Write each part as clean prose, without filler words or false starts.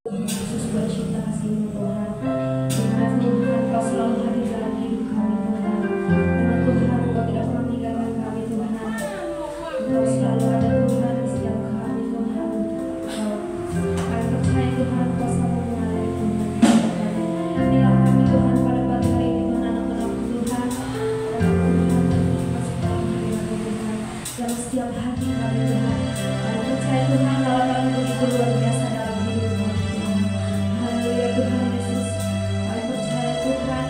Yesus bercinta kasih-Mu Tuhan. Dimana Tuhan Kau selalu hadir dalam hidup kami Tuhan. Dimana Tuhan Kau tidak pernah meninggalkan kami Tuhan. Kau selalu ada Tuhan di setiap kami Tuhan. Kami percaya Tuhan Kau selalu mengalir Tuhan. Inilah kami Tuhan pada pagi hari ini Tuhan, anak-anak Tuhan. Dalam setiap hati kami Tuhan, kami percaya Tuhan kalau kami begitu luar biasa dalam hidup kami Tuhan. Haleluya Tuhan Yesus, kami percaya Tuhan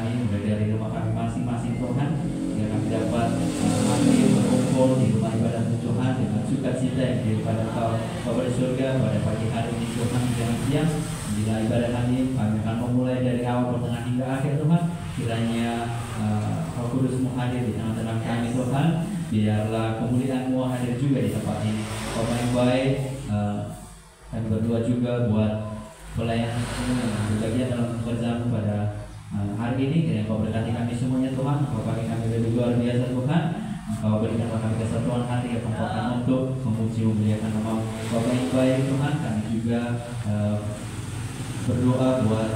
hari ini, mulai dari rumah kami masing-masing Tuhan, biar kami dapat hadir berkumpul di rumah ibadah Tuhan dengan sukacita yang daripada Bapa di surga pada pagi hari ini Tuhan, jangan siang. Bila ibadah kami akan memulai dari awal, pertengahan hingga akhir Tuhan. Kiranya Roh Kudus-Mu hadir di tengah-tengah kami Tuhan. Biarlah kemuliaan-Mu hadir juga di tempat ini. Bapa yang baik, kami berdoa juga buat pelayanan-Mu yang berbagian dalam pekerjaan pada hari ini. Kiranya Kau berkati kami semuanya Tuhan. Kau pakai kami lebih luar biasa Tuhan. Kau berikan kami kesatuan hati yang kekuatan untuk memuji memuliakan nama Bapa yang baik Tuhan. Kami juga berdoa buat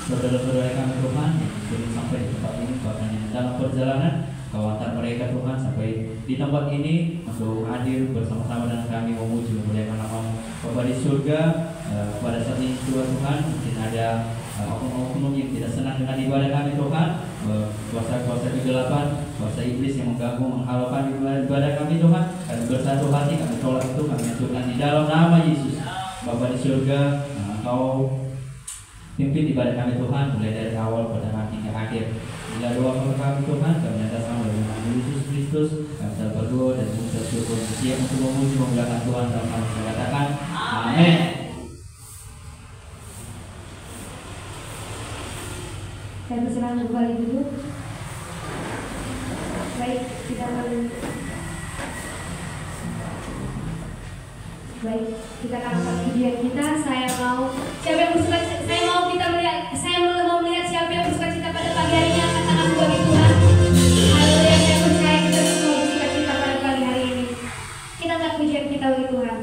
saudara-saudara kami Tuhan yang belum sampai di tempat ini, bahkan yang dalam perjalanan Kau antar mereka Tuhan sampai di tempat ini untuk hadir bersama-sama dengan kami memuji memuliakan nama-Mu Bapa di surga. Pada saat ini Tuhan, mungkin ada oknum-oknum yang tidak senang dengan ibadah kami Tuhan, kuasa-kuasa kegelapan, kuasa iblis yang mengganggu menghalaukan ibadah kami Tuhan. Kami bersatu hati, kami tolak itu, kami hancurkan di dalam nama Yesus. Bapa di surga, Kau pimpin ibadah kami Tuhan mulai dari awal pada hingga akhir. Bila doa kami Tuhan, kami atas nama Yesus Kristus, kami telah berdoa dan mengucap syukur siap untuk memuji memuliakan Tuhan dalam hal yang saya katakan. Amin. Saya berserah kembali dulu. Baik, kita akan angkat pujian kita. Saya mau melihat siapa yang bersuka cita pada pagi hari ini, angkat tangan bagi Tuhan. Haleluya, saya percaya kita semua bersuka cita pada pagi hari ini. Kita angkat pujian kita bagi Tuhan.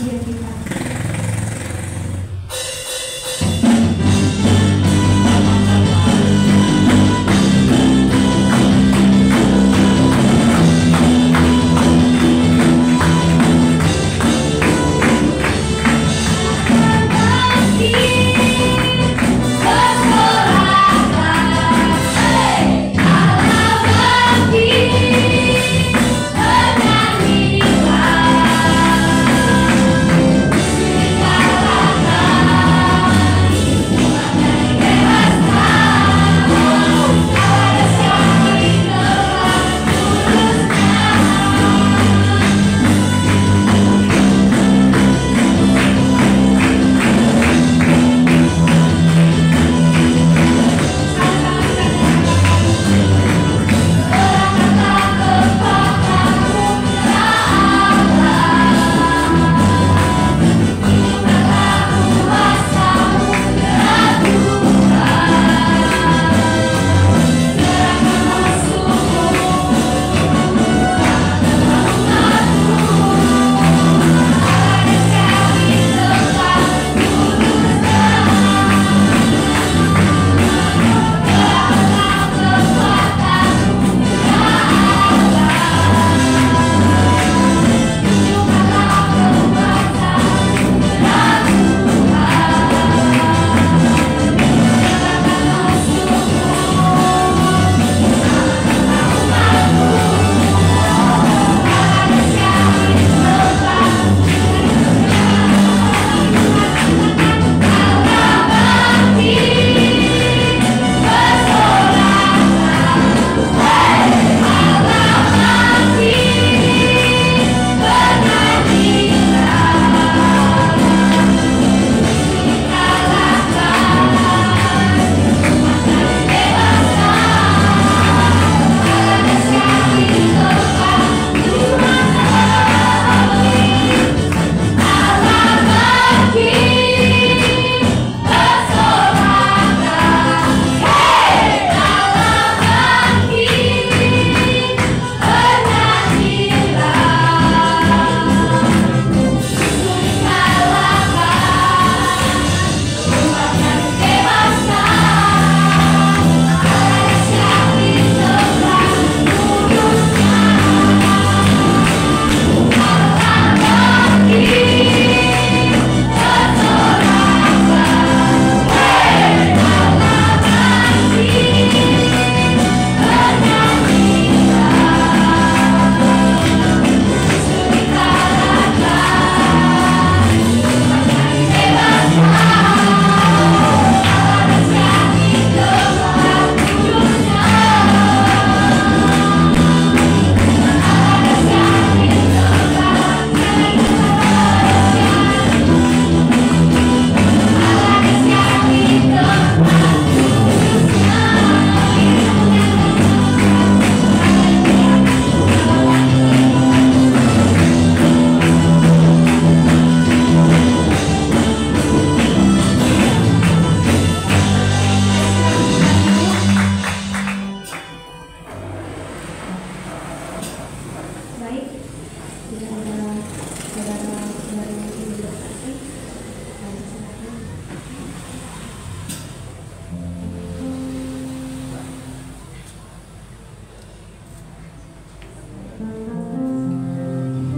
pujian kita.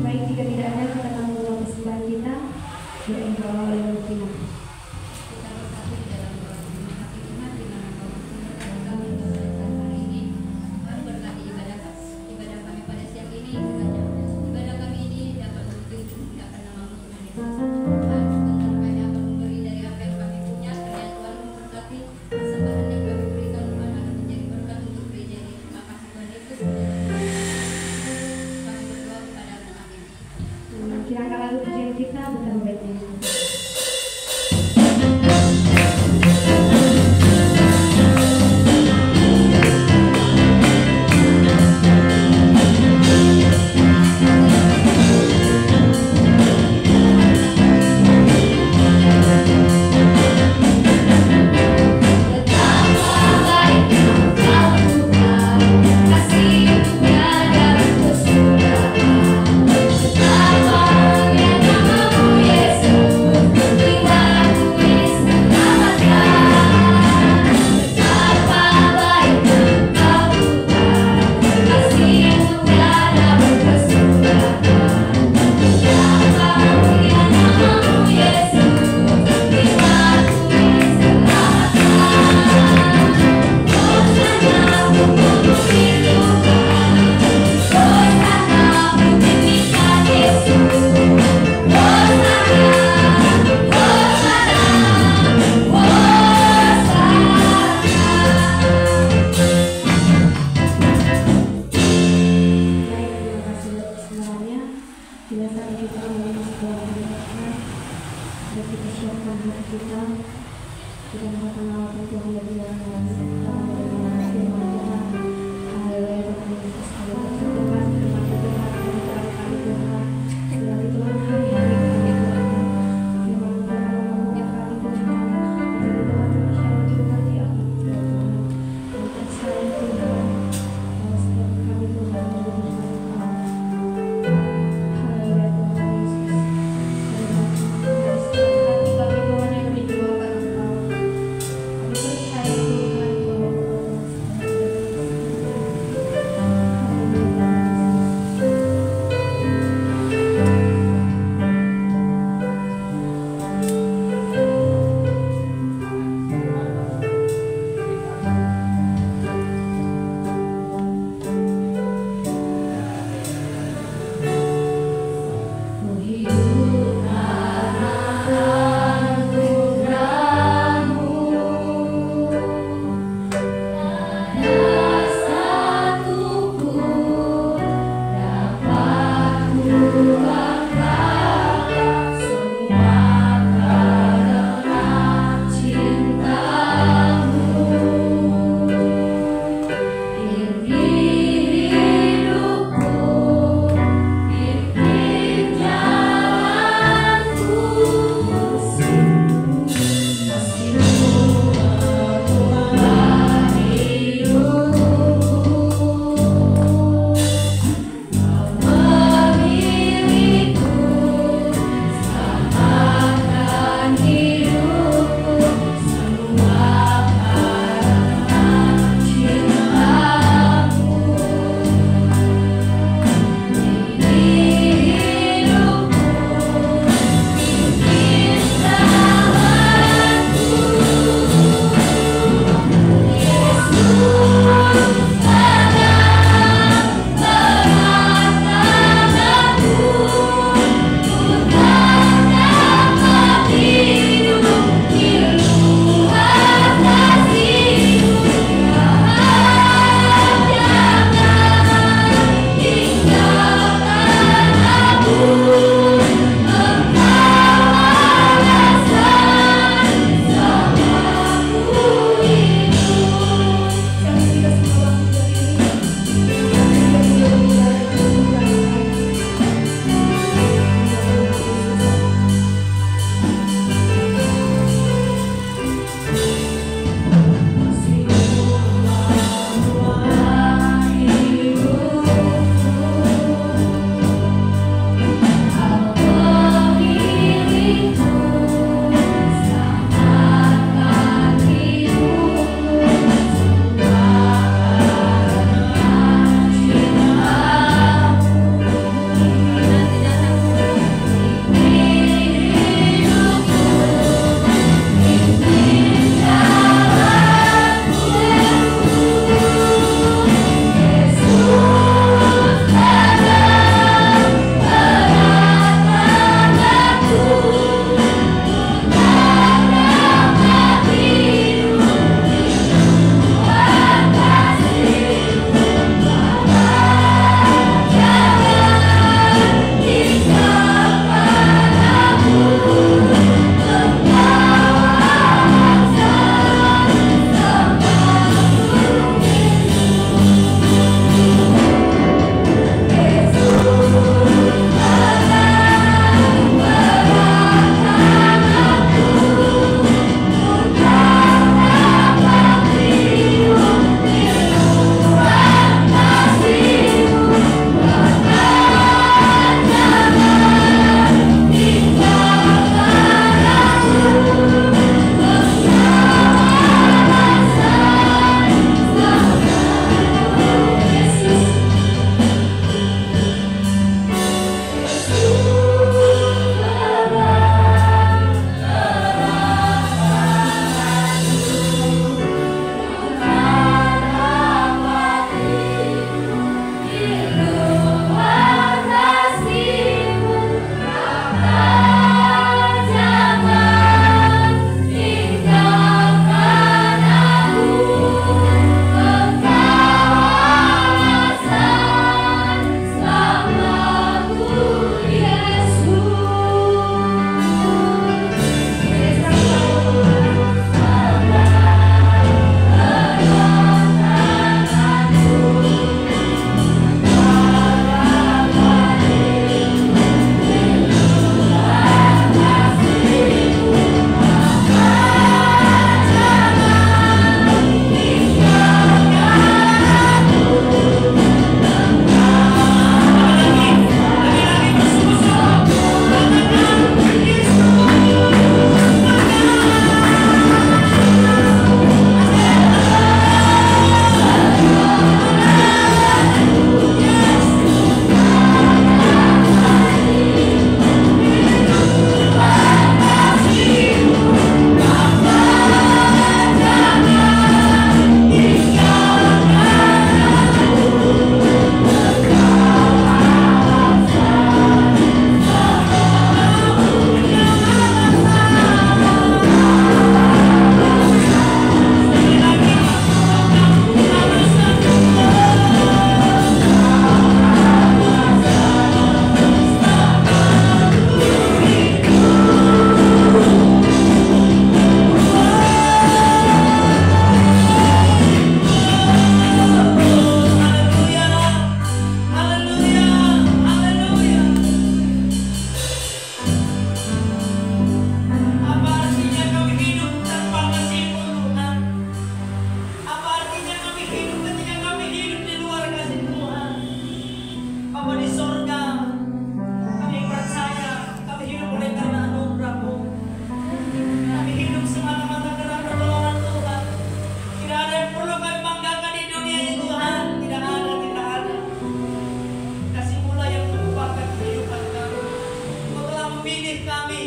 Baik, jika tidak ada, kita akan memulai persembahan kita yang dibawa oleh Rufina. Kita bersatu di dalam doa terima kasih Tuhan di mana Kau mempertemukan kami pada hari ini. Baru berkati ibadah kami pada siang ini, kiranya ibadah kami ini dapat menunjukkan nama-Mu Tuhan Yesus. Tuhan, tentu kami akan memberi dari apa yang kami punya, kiranya Tuhan memberkati persembahan yang kami berikan, Tuhan akan menjadi berkat untuk gereja ini. Terima kasih Tuhan Yesus. Kami berdoa kepada-Mu, amin. Kiranya lagu pujian kita bertemu baiknya. Kasih-Mu yang dalam kesudahan, betapa mulia nama-Mu. Mari kita siapkan hati kita. Kita akan mengawal Tuhan lebih dalam lagi. Kita akan mendengar firman Tuhan. Haleluya Tuhan Yesus. Kami bersyukur Tuhan. Terima kasih Tuhan. Kami terangkan Tuhan. Berarti Tuhan hari-hari kami Tuhan. Firman Tuhan memenuhi kami Tuhan. Jadi Tuhan bersama Tuhan di alam Tuhan. Dan tersayang Tuhan. Kalau setiap kami Tuhan menjadi Engkau. Haleluya Tuhan Yesus. Terima kasih Tuhan. Hati kami Tuhan yang dijualkan Engkau. Kami percaya Tuhan bahwa Engkau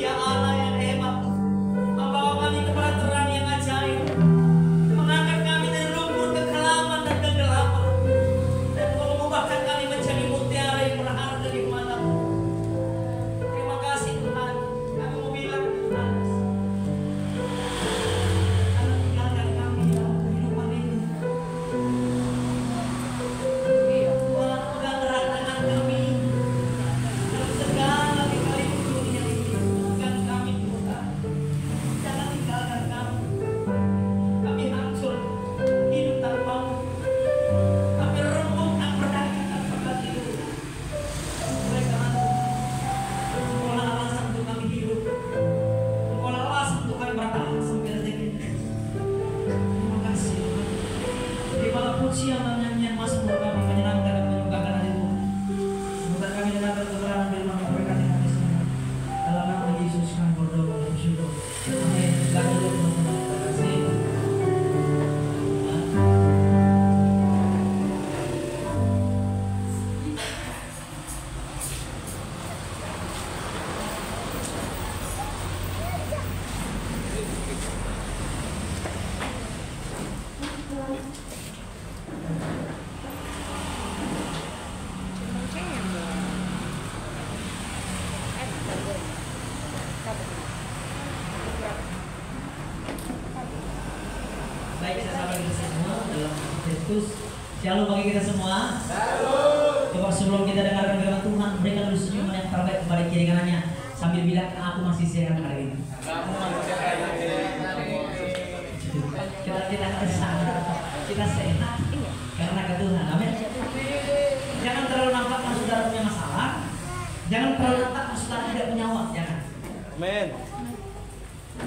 Ya Allah yang hebat, membawa kami kepada terang yang ajaib, mengangkat kami dari lumpur kekelaman dan kegelapan, dan Kau mengubahkan kami menjadi mutiara yang berharga di mata-Mu. Terima kasih Tuhan. Kami mau bilang Tuhan, Jangan tinggalkan kami dalam kehidupan ini. Tuhan, pegang erat tangan kami dalam segala lika-liku dunia ini. Pegang kami Tuhan, jangan tinggalkan kami. Kami hancur hidup tanpa-Mu. Kami remuk tak berdaya tanpa Kau. Oleh karena Tuhan, Engkaulah alasan untuk kami hidup. Engkaulah alasan untuk kami bertahan sampai detik ini. Terima kasih Tuhan. Terimalah pujian dan nyanyian Mazmur kami menyenangkan dan menyukakan hati Tuhan. Semoga kami dengarkan kebenaran firman-Mu, berkati kami semua. Dalam nama Yesus kami berdoa dan bersyukur. Amin. Silakan duduk teman-teman. Terima kasih. Baik, saya sahabat kita semua dalam Kristus. Shalom bagi kita semua. Coba sebelum kita dengarkan firman Tuhan, berikan dulu senyuman yang terbaik kepada kiri kanannya sambil bilang, aku masih sehat hari ini. Kita kesana, kita sehat karena ke Tuhan. Amin. Jangan terlalu nampak kalau saudara punya masalah. Jangan terlalu nampak kalau saudara tidak punya uang. Jangan. Amin.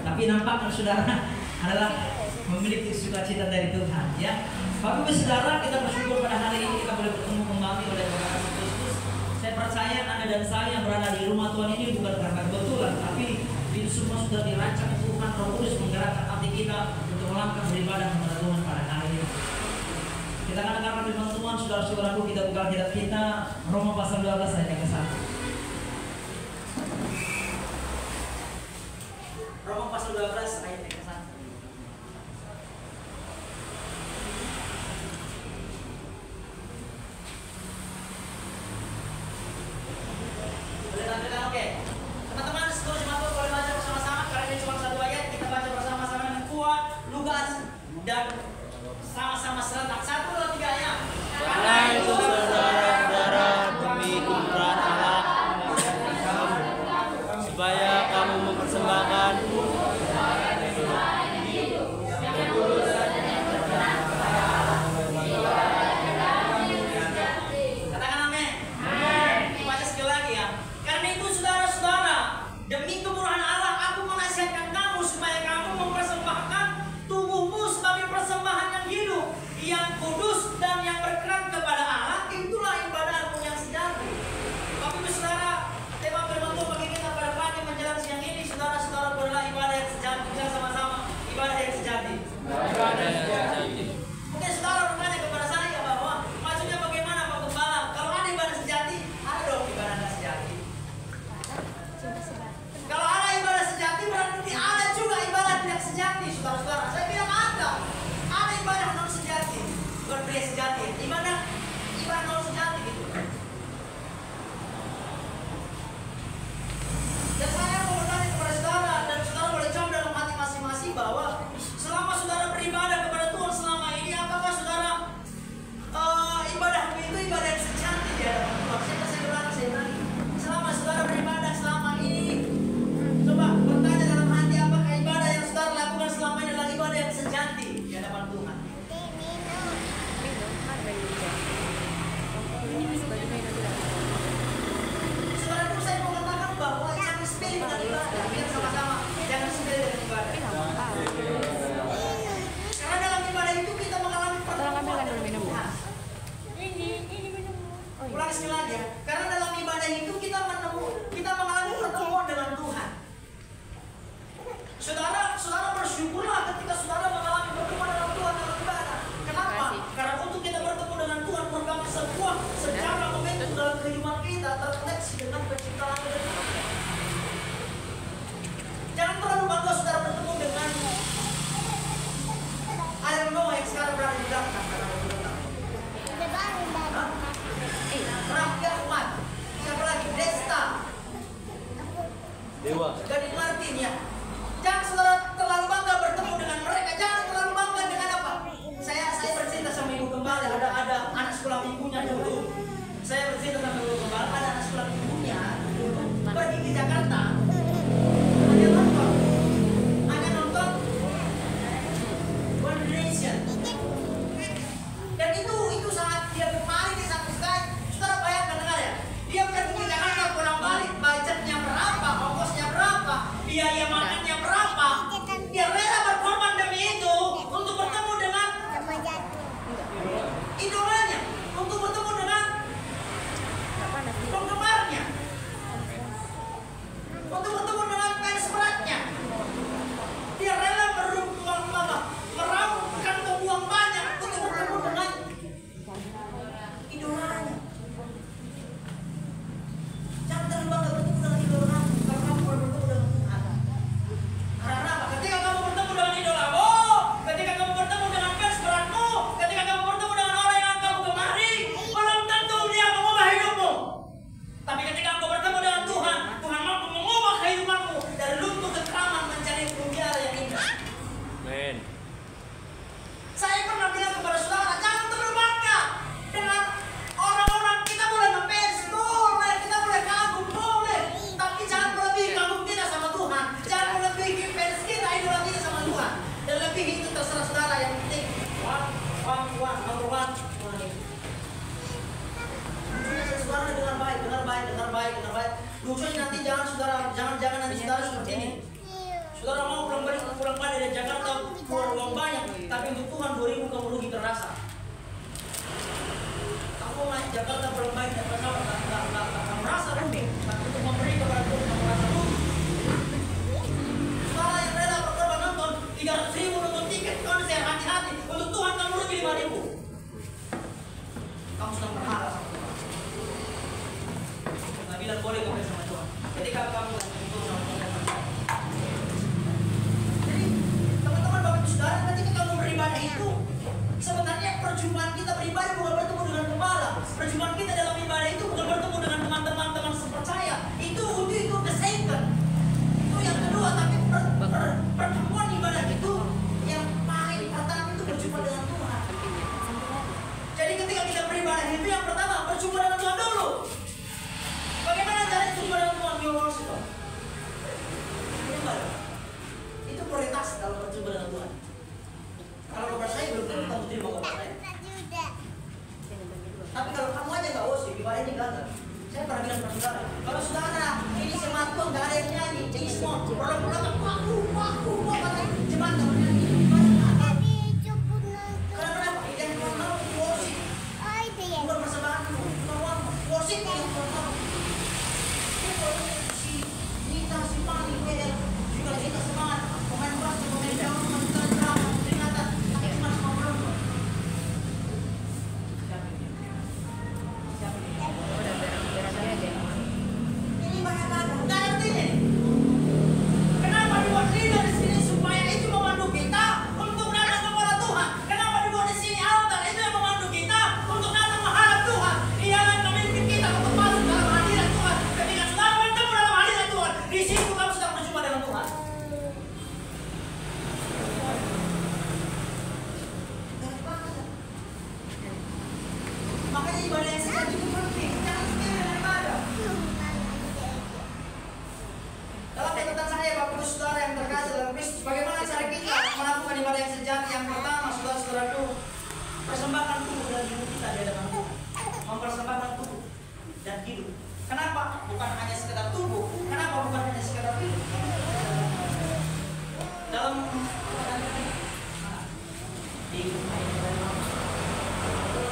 Tapi nampak kalau saudara adalah memiliki sukacita dari Tuhan, ya. Bapak Ibu Saudara, kita bersyukur pada hari ini kita boleh bertemu kembali oleh berkat Kristus. Saya percaya Anda dan saya berada di rumah Tuhan ini bukan karena kebetulan, tapi itu semua sudah dirancang Tuhan. Roh Kudus menggerakkan hati kita untuk melangkah beribadah kepada Tuhan pada hari ini. Kita akan dengarkan firman Tuhan, saudara-saudaraku, kita buka Alkitab kita Roma pasal 12 ayat yang ke-1. Roma pasal 12 ayat yang ke-1. Boleh tampilkan, oke. Teman-teman, seluruh jemaat boleh baca bersama-sama karena ini cuma satu ayat. Kita baca bersama-sama dengan kuat, lugas, dan sama-sama serentak. 1, 2, 3 ayat. Karena itu saudara-saudara, demi kemurahan Allah, supaya kamu mempersembahkan Katakan amin. Baca sekali lagi ya. Karena itu saudara-saudara, demi kemurahan Allah aku menasihatkan kamu supaya kamu mempersembahkan tubuhmu sebagai persembahan yang hidup, yang kudus dan yang berkenan kepada Allah. Itulah ibadahmu yang sejati. Bapak Ibu Saudara, tema firman Tuhan bagi kita pada pagi menjelang siang ini, saudara-saudara, adalah ibadah yang sejati. Kita sama-sama ibadah yang sejati. Mungkin saudara bertanya kepada saya bahwa maksudnya bagaimana Pak Gembala? Kalau ada ibadah sejati, ada dong ibadah nggak sejati. Kalau ada ibadah sejati berarti ada juga ibadah tidak sejati, saudara-saudara. Saya bilang ada ibadah non sejati, bukan pria sejati. Ibadah non sejati gitu. Dan saya mau bertanya kepada saudara, dan saudara boleh jawab dalam hati masing-masing bahwa selama saudara beribadah kepada Tuhan selama ini, apakah saudara ibadahmu itu ibadah yang sejati di hadapan Tuhan? Saya bilang, selama saudara beribadah selama ini, coba bertanya dalam hati, apakah ibadah yang saudara lakukan selama ini adalah ibadah yang sejati di hadapan Tuhan? Saudara, saya mau katakan bahwa jangan sepele dengan ibadah. Kita sama-sama jangan sepele dengan ibadah. Karena dalam ibadah itu kita mengalami pertemuan dengan Tuhan. Ulang sekali lagi ya. Karena dalam ibadah itu kita mengalami pertemuan dengan Tuhan. Saudara bersyukurlah ketika saudara mengalami pertemuan dengan Tuhan dalam ibadah. Kenapa? Karena untuk kita bertemu dengan Tuhan merupakan sebuah sejarah momentum dalam kehidupan kita terkoneksi dengan penciptaan dari Tuhan. seperti ini ya. Jangan saudara terlalu bangga bertemu dengan mereka. Jangan terlalu bangga dengan apa. Saya bercerita sama ibu gembala. Ada anak sekolah minggunya dulu. Saya bercerita sama ibu gembala. Ada anak sekolah minggunya pergi ke Jakarta. Hanya nonton One Direction. Dan itu sangat dia kemarin di satu sekali. Saudara bayangkan dengar ya. Dia pergi ke Jakarta pulang balik, budgetnya berapa, ongkosnya berapa, biaya makannya berapa. Dia rela berkorban demi itu untuk bertemu dengan idolanya, untuk bertemu dengan penggemarnya, untuk bertemu dengan fans beratnya. Dia rela meraup kantong uang banyak untuk bertemu dengan idolanya. Jangan terlalu bangga bertemu dengan idola kalau kamu bertemu dengan Tuhan. Karena apa? Ketika kamu bertemu dengan idolamu, ketika kamu bertemu dengan fans beratmu, ketika kamu bertemu dengan orang yang kamu gemari, belum tentu dia mengubah hidupmu. Tapi ketika engkau bertemu dengan Tuhan, Tuhan mampu mengubah kehidupanmu dari lumpuh ketraman menjadi mutiara yang indah. Amin. Saya pernah bilang kepada saudara, jangan terlalu bangga dengan orang-orang. Kita boleh ngefans, boleh, kita boleh kagum, boleh, tapi jangan melebihi kagum kita sama Tuhan. Jangan melebihi fans kita, idola kita sama Tuhan. Dan lebih itu terserah saudara, yang penting number one. Lucunya saudara dengar baik. Lucunya nanti jangan nanti saudara seperti ini. Saudara mau pulang balik dari Jakarta keluar uang banyak, tapi untuk Tuhan 2000 kamu rugi terasa. Kamu naik Jakarta pulang balik dan nggak merasa rugi, tapi untuk memberi kepada Tuhan kamu merasa rugi. Saudara yang rela berkorban nonton 300.000 nonton tiket konser hati-hati, untuk Tuhan kamu rugi 5.000. Kamu sedang berharap sama Tuhan. Nggak bilang boleh kamu sama Tuhan. Ketika kamu bertemu sama Tuhan. Teman-teman, Bapak Ibu Saudara, ketika kamu beribadah itu, sebenarnya perjumpaan kita beribadah bukan bertemu dengan gembala. Perjumpaan kita dalam ibadah itu bukan bertemu dengan teman-teman sepercaya. Itu the second. Itu yang kedua, tapi pertemuan ibadah itu yang paling pertama itu berjumpa dengan Tuhan. Jadi ketika kita beribadah itu yang pertama berjumpa dengan Tuhan dulu. Bagaimana caranya berjumpa dengan Tuhan? You worship. Itu prioritas dalam berjumpa dengan Tuhan. Kalau kabar saya belum tentu kamu terima kabar saya. Tapi kalau kamu aja nggak worship, ibadah ini gagal. Saya pernah bilang pada saudara, kalau saudara ini semangat Tuhan nggak ada yang nyanyi, ini semua produk-produk waku, jemaat nggak bernyanyi. Karena kenapa? Yang Tuhan mau worship, bukan persembahan, bukan worship yang Tuhan mau. Si Nita, si Pani, juga kita semangat, pemain bass, pemain daun, pemain drama, ternyata tapi cuma sama perempuan. Ini banyak banget, nggak ada artinya. Kenapa dibuat leader di sini supaya itu memandu kita untuk datang kepada Tuhan? Kenapa dibuat di sini altar itu yang memandu kita untuk datang menghadap Tuhan? Ia yang memimpin kita untuk masuk dalam hadirat Tuhan. Ketika saudara bertemu dalam hadirat Tuhan, di situ kamu sedang berjumpa dengan Tuhan. Makanya ibadah yang sejati itu penting. Jangan setia dengan ibadah. Dalam catatan saya, Bapak Ibu Saudara yang terkasih dalam Kristus, bagaimana cara kita melakukan ibadah yang sejati? Yang pertama, saudara-saudaraku, persembahkan tubuh dan hidup kita di hadapan Tuhan. Mempersembahkan tubuh dan hidup. Kenapa? Bukan hanya sekedar tubuh. Kenapa bukan hanya sekedar hidup? Dalam di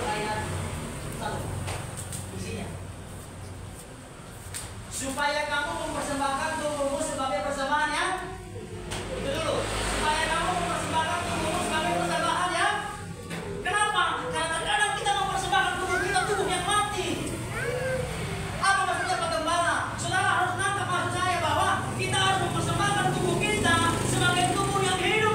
ayat 1 isinya, supaya kamu mempersembahkan tubuhmu sebagai persembahan yang itu dulu. Supaya kamu mempersembahkan tubuhmu sebagai persembahan yang kenapa? Karena terkadang kita mempersembahkan tubuh kita, tubuh yang mati. Apa maksudnya Pak Gembala? Saudara harus nangkap maksud saya bahwa kita harus mempersembahkan tubuh kita sebagai tubuh yang hidup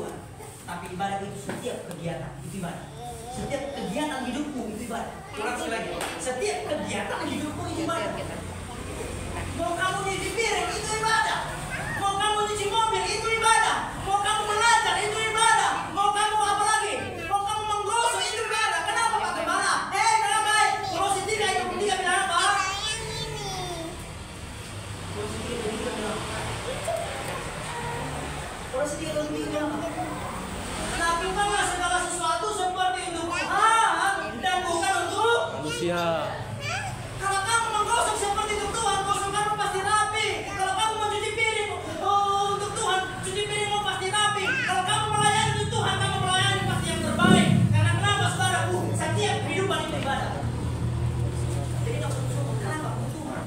Tuhan. Tapi ibadah itu setiap kegiatan itu ibadah. Setiap kegiatan hidupmu itu ibadah. Ulang sekali lagi. Setiap kegiatan hidupmu itu ibadah. Mau kamu nyuci piring itu ibadah. Mau kamu nyuci mobil itu ibadah. Mau kamu mengajar itu ibadah. Mau kamu apa lagi? Mau kamu menggosok itu ibadah. Kenapa Pak Gembala? Kenapa? Kalau tiga itu tiga bilang apa? Kalau tiga itu bilang apa? Lakukanlah segala sesuatu seperti untuk Tuhan dan bukan untuk Manusia. Kalau kamu menggosok seperti untuk Tuhan, gosok kamu pasti rapi. Kalau kamu mencuci piring untuk Tuhan, cuci piringmu pasti rapi. Kalau kamu melayani untuk Tuhan, kamu melayani pasti yang terbaik. Karena kenapa saudaraku? Setiap kehidupan itu ibadah. Jadi nggak usah kenapa untuk Tuhan.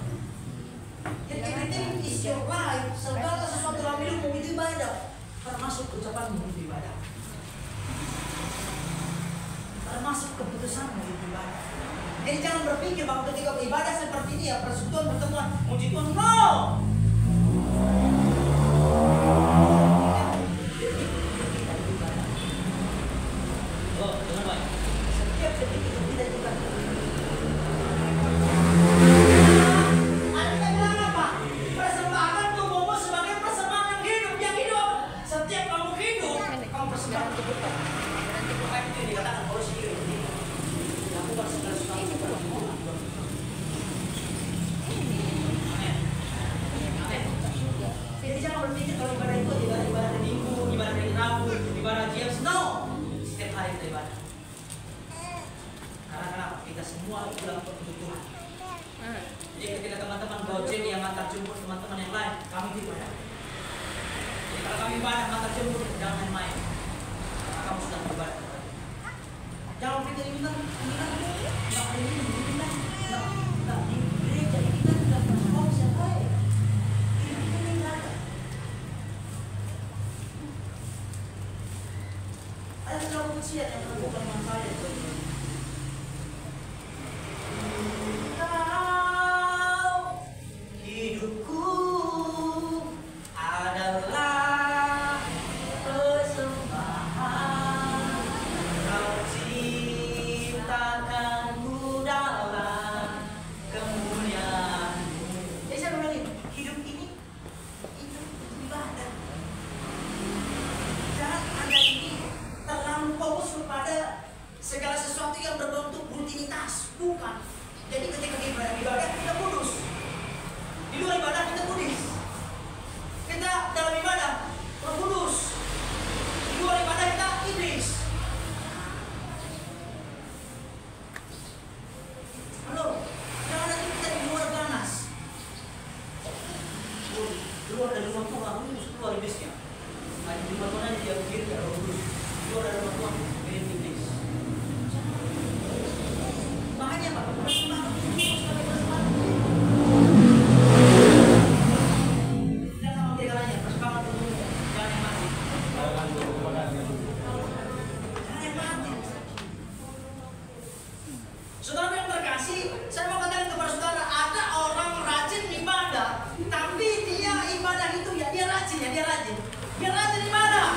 Jadi everything is your life. Segala sesuatu dalam hidupmu itu ibadah. Termasuk ucapanmu itu ibadah. Termasuk keputusanmu itu ibadah. Jadi jangan berpikir bahwa ketika beribadah seperti ini ya persekutuan pertemuan muji Tuhan. No. Oh, dengan baik. Setiap detik itu tidak juga. Ada yang bilang apa? Persembahkan tubuhmu sebagai persembahan yang hidup. Setiap kamu hidup, kamu persembahkan tubuhmu. Bukan itu yang dikatakan Paulus ini. Lakukan segala sesuatu kepada Tuhan. Jadi jangan berpikir kalau ibadah itu ibadah hari Minggu, ibadah hari Rabu, ibadah James. No, setiap hari kita ibadah. Karena kenapa? Kita semua itu dalam Tuhan. Jadi ketika teman-teman gojek yang antar jemput teman-teman yang lain, kami itu ibadah. Jadi kalau kami ibadah antar jemput, jangan main-main. Karena kamu sudah beribadah. Jangan pikir ini kan, nggak di gereja ini kan nggak mau siapa ya? Ini nggak ada. Ada kaum kecil yang melakukan masalah itu. Kau hidupku adalah persembahan. Kau ciptakanku dalam kemuliaan-Mu. Jadi saya bilang ini, hidup ini itu ibadah. Jangan Anda ini terlalu fokus kepada segala sesuatu yang berbentuk rutinitas. Bukan. Jadi ketika ibadah kita kudus. Di luar ibadah kita kudus. Kita dalam ibadah berkudus. Di luar ibadah kita iblis. Halo, jangan nanti kita di luar ganas. Di luar dari rumah Tuhan, keluar iblisnya. Di rumah Tuhan dia begini, dia kudus. Di luar dari rumah Tuhan, mirip iblis. Makanya Pak, persembahan itu sebagai persembahan. Dan sama tiga-tiganya, persembahan itu jangan yang mati. Jangan yang mati. Saudara yang terkasih, saya mau katakan kepada saudara, ada orang rajin ibadah, tapi dia ibadah itu ya dia rajin ibadah. Dia rajin ibadah.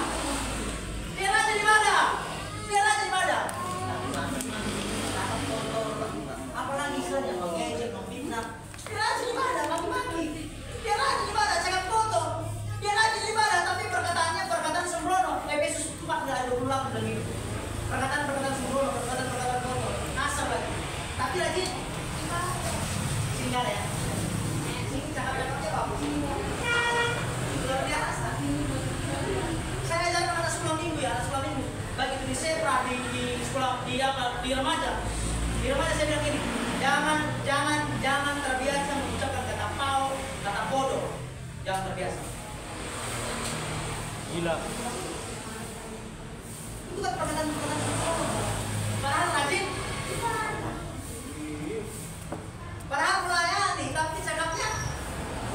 Apalagi saja mengejek, memfitnah. Dia rajin ibadah pagi-pagi. Dia rajin ibadah, cekat foto. Dia rajin ibadah, tapi perkataan sembrono. Efesus 4:28 dan gitu. Perkataan sembrono, perkataan foto. Asal lagi. Tapi lagi sehingga ya. Ini cakap-cakapnya bagus. Luar biasa. Saya ajarkan anak sekolah minggu ya, anak sekolah minggu. Baik itu di Sepra, di sekolah, di remaja. Di remaja saya bilang ini, jangan terbiasa mengucapkan kata pau, kata bodoh. Jangan terbiasa. Gila. Itu kan perkataan bodoh. Padahal rajin ibadah. Padahal melayani, tapi cakapnya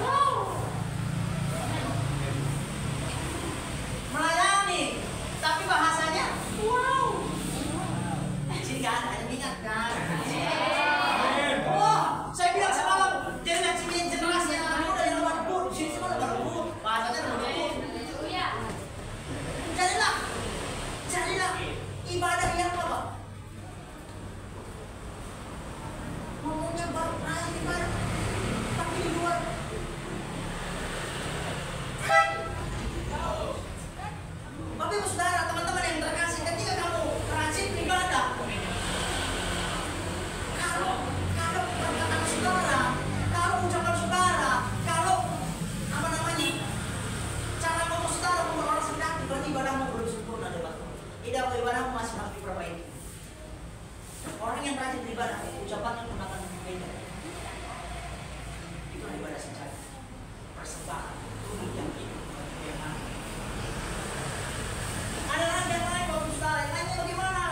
wow. Melayani, tapi bahasanya wow. Sehingga ada minyak kan. Wah, saya bilang semalam generasi yang muda yang lewat pun, sini semua lewat pun, bahasanya lewat pun. ibadah yang apa? Ngomongnya rajin ibadah, tapi di luar. Bapak Ibu Saudara, teman-teman yang terkasih, ketika kamu rajin ibadah, kalau perkataan saudara, kalau ucapan saudara, kalau apa namanya, cara ngomong saudara membuat orang sedang, berarti ibadahmu belum sempurna depan. Ibadahmu masih harus diperbaiki. Orang yang rajin beribadah, ucapannya pun akan berbeda. Itu ibadah sejati. Persembahan tubuh yang hidup bagi yang mati. Ada lagi yang lain, Bapak Ibu Saudara, yang lainnya bagaimana?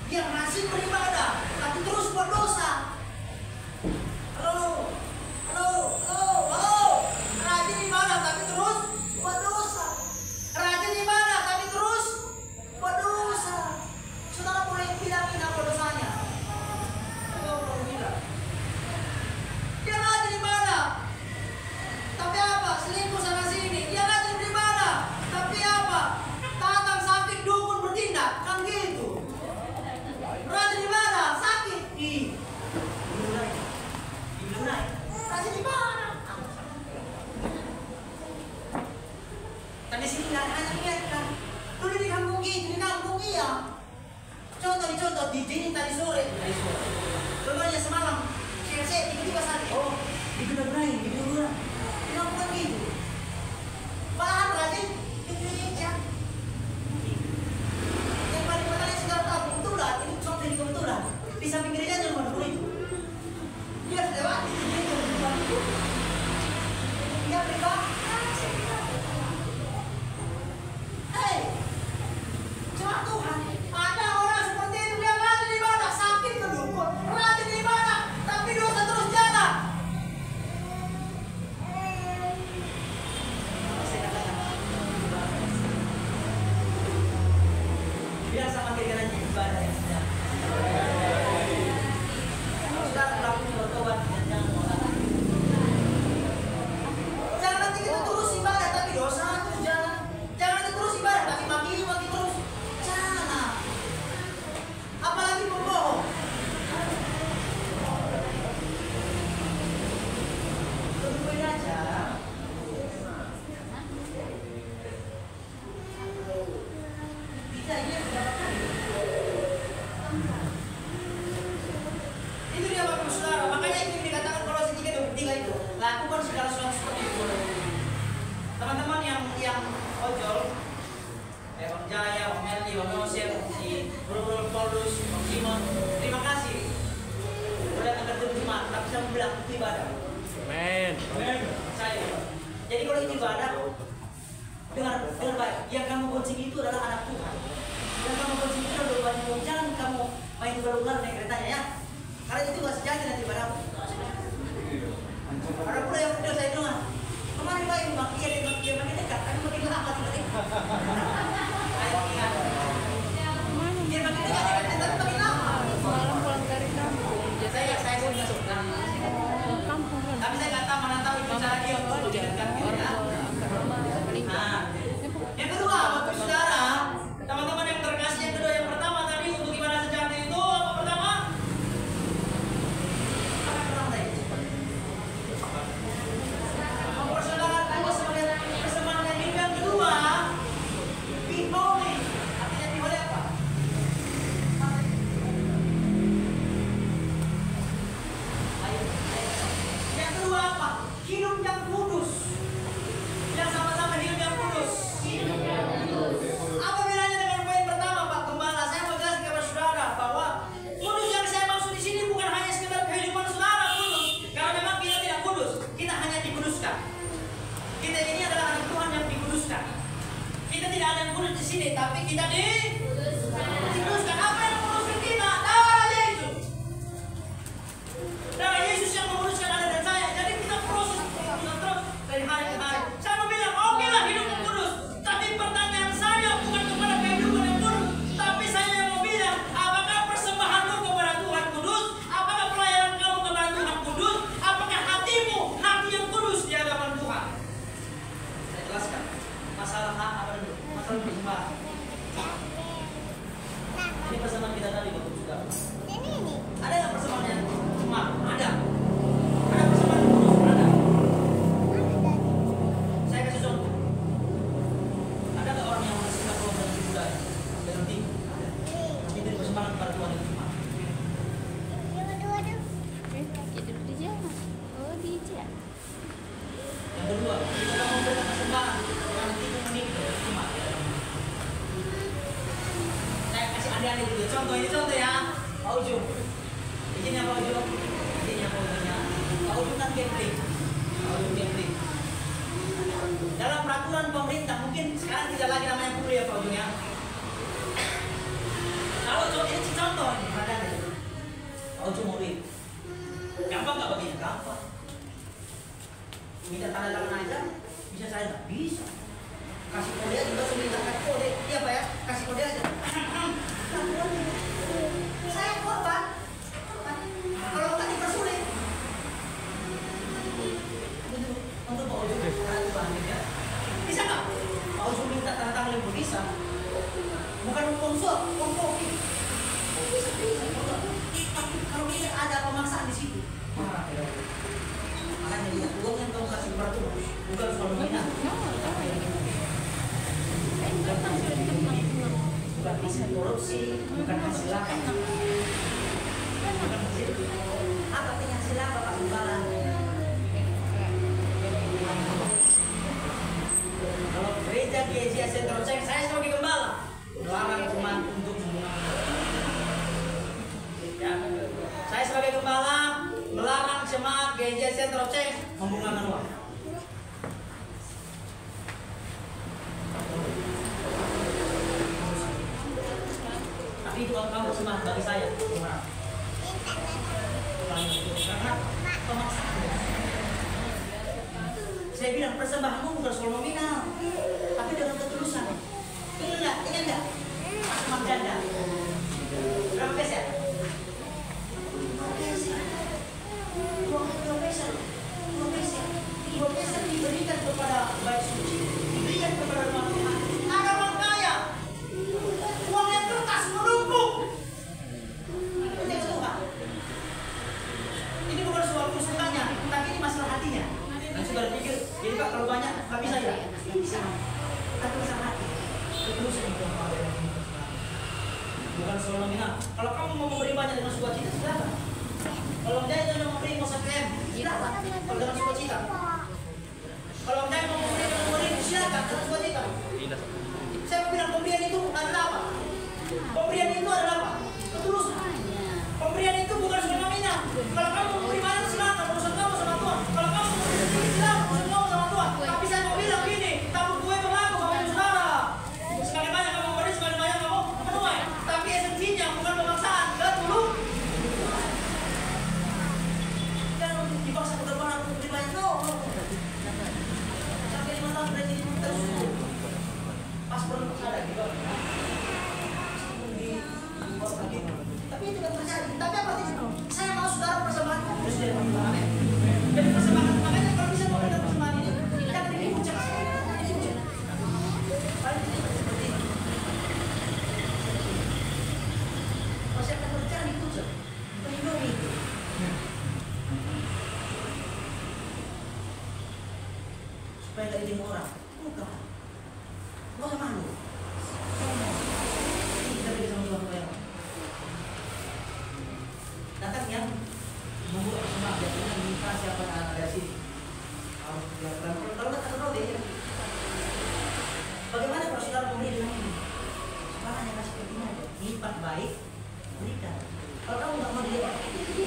Yang rajin beribadah, tapi terus buat dosa. Halo, rajin ibadah tapi terus buat dosa. Rajin ibadah tapi terus buat dosa. Saudara boleh bilangin apa dosanya? Saudara boleh bilang. Dia rajin ibadah, tapi apa? Selingkuh sana sini. Dia rajin beribadah, tapi apa? Datang sakit dukun bertindak, kan gitu. Rajin ibadah, sakit. Rajin ibadah. Tapi sini nggak hanya ingatkan. Dulu di kampung gitu, di kampung iya. Contoh di sini tadi sore. Contohnya semalam, saya tiba-tiba sakit. Oh, di Gudang. Di kampung gitu. Malahan rajin di gereja. Yang paling pertama saudara tahu kebetulan, ini contoh ini kebetulan. Di samping gereja cuma dulu itu. Dia sudah lewati di gereja kebetulan itu. Dia beribadah. Cuma Tuhan, ada orang seperti itu, dia rajin ibadah, sakit kedukun, rajin ibadah, tapi dosa terus jalan. Biar sama kira-kira ibadah yang sedang. Sudah lakukan bertobat dan jangan menolak. Jangan nanti kita terus ibadah tapi dosa terus jalan. Jangan nanti terus ibadah tapi maki terus. Jangan. Apalagi pembohong. Tungguin aja. Bisa ini mendapatkan. Itu dia Bapak Ibu Saudara. Makanya itu dikatakan Kolose 3:23 itu. Lakukan segala sesuatu seperti itu. Teman-teman yang ojol, Bang Jaya, Bang Meldi, Bang Yosef, si Bro Paulus, Bang Simon, terima kasih. Udah kerja Jumat, tapi saya bilang itu ibadah. Amin. Saya. Jadi kalau itu ibadah, dengar baik. Yang kamu kunjungi itu adalah anak Tuhan. Yang kamu kunjungi itu adalah Tuhan. Jangan kamu main ular-ular naik keretanya ya. Karena itu nggak sejati nanti ibadahmu. Ada pula yang udah saya dengar. Kemarin baik dia makin dekat, tapi makin lama tiba-tiba. Dia makin dekat, tapi makin lama. Malam pulang dari kampung. Saya pun masuk Kampung kan. tapi saya nggak tahu mana tahu itu cara dia untuk mendekatkan gitu ya. Nah, yang kedua, Bapak Ibu Saudara, teman-teman yang terkasih, yang kedua, yang pertama tadi untuk ibadah sejati itu apa pertama? saudara Tuhan itu cuma. Jadi di jalan. Oh, di jalan. Yang kedua, kita mau memberikan persembahan yang tidak menikah cuma. Saya kasih adik-adik dulu. Contoh ini contoh ya, Pak Ujung. Izin ya Pak Ujung. Izin ya Pak Ujung ya. Pak Ujung kan gambling. Pak Ujung gambling. Dalam peraturan pemerintah mungkin sekarang tidak lagi namanya puri ya Pak Ujung ya. Kalau ini contoh ini perhatian. Pak Ujung mau duit. Gampang nggak baginya? Gampang. Minta tanda tangan aja, bisa saya nggak bisa. Kasih kode aja, juga minta kasih kode. Iya Pak ya, kasih kode aja. Saya korban. Kalau nggak dipersulit. Untuk Pak Ujung, itu banget ya. Bisa nggak? Pak Ujung minta tanda tangan yang bisa. Bukan uang suap, uang kopi. Bisa. Tapi kalau tidak ada pemaksaan di situ, marah ya. Makanya juga uang yang kamu kasih peraturan bukan soal nominal. Bukan hasil korupsi, bukan hasil laba. Bukan hasil apa punya hasil laba Pak Gembala? Kalau gereja GCA Sentral Ceng, saya sebagai gembala melarang cuma untuk ya. Saya sebagai gembala melarang jemaat GCA Sentral Ceng membungkakan uang. Tapi itu kamu bersemangat bagi saya. Karena pemaksaan. Saya bilang persembahanmu bukan soal nominal, tapi dengan ketulusan. Ingat enggak? Mas Janda. Berapa peser? 2 peser diberikan kepada bait suci, diberikan kepada rumah Tuhan. Ada orang kaya, uangnya kertas menumpuk. Itu Tuhan. Ini bukan soal kusutannya, tapi ini masalah hatinya. Dan saudara pikir, jadi Pak kalau banyak nggak bisa ya? Bisa. Tapi masalah hati. Ketulusan itu yang ada dalam hidup. Bukan soal nominal. Kalau kamu mau memberi banyak dengan sukacita, silakan. Kalau dia mau memberi mau 1 M, silakan. Kalau dengan sukacita. Kalau dia mau memberi dengan 2.000, silakan dengan sukacita. Saya mau bilang pemberian itu adalah apa? Pemberian itu adalah apa? Ketulusan. Pemberian itu bukan soal nominal. Kalau kamu memberi banyak, silakan. Urusan kamu sama Tuhan. Kalau kamu memberi sedikit, silakan. Urusan kamu sama Tuhan. Tapi saya mau bilang gini, tabur kue berlaku Bapak Ibu Saudara. Semakin banyak kamu memberi, semakin banyak kamu menuai. Tapi esensinya bukan pemaksaan, ketulusan. Jangan dipaksa berdoa untuk lebih banyak. No. Sampai 5 tahun berarti terus. Pas perlu ada gitu. Tapi itu kan terjadi. Tapi apa itu? Saya mau saudara persembahan. Terus dia amin. Jadi persembahan makanya kalau bisa memberikan persembahan ini jangan dipuncak. Paling tidak seperti ini. Kalau saya akan berbicara dipuncak. Melindungi. Supaya tidak diterima orang. Bukan. Gak usah malu. Ini kita beri sama Tuhan Tuhan. Datang yang membuat persembahan biasanya minta siapa yang ada di sini. Kalau nggak tahu deh. Bagaimana kalau saudara memberi dengan ini? Sekarang hanya kasih begini aja. Lipat baik, berikan. Kalau kamu nggak mau dilihat, itu.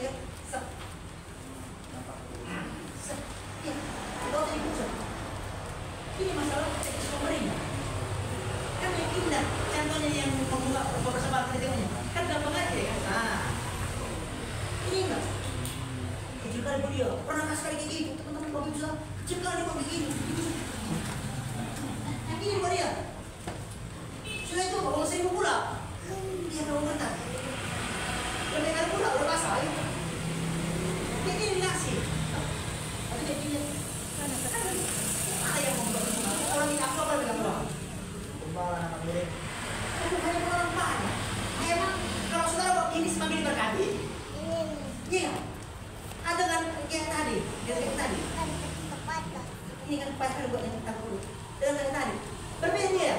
Ya, sep. Sep. Ya, kalau tadi pusat. Ini masalah pemerintah. Kan yang indah. Contohnya yang membuka persembahan ketiganya. Kan gampang aja ya. Nah. Ini enggak. Kecil kali beliau. Pernah kasih kali kayak gitu. Teman-teman Bapak Ibu kecil kali kok begini. Ini buat dia. Sudah itu kalau 1.000 pula. Dia mau berkat. Lebih kali pula udah basah ya. Ini dikasih. Tapi dia pilih. Ada yang mau berkat. Orang ini apa bilang doang. Kembali anak murid. Bukannya orang banyak. Emang kalau saudara bawa ini semakin diberkati. Iya. Ada kan yang tadi, yang tadi. Ini kan pas kan buat yang kita dulu. Dengan yang tadi. Berbeda dia.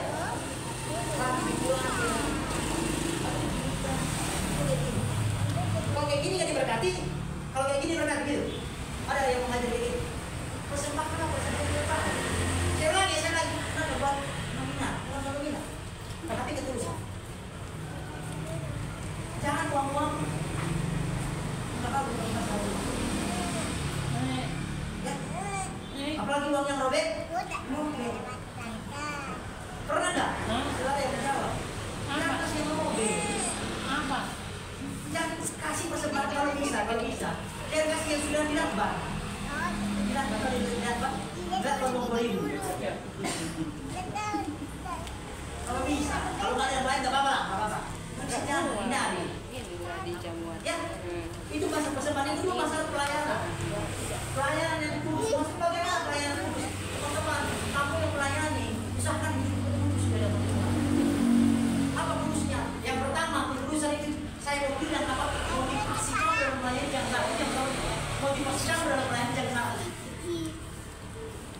motivasi kamu dalam pelayanan jangan salah.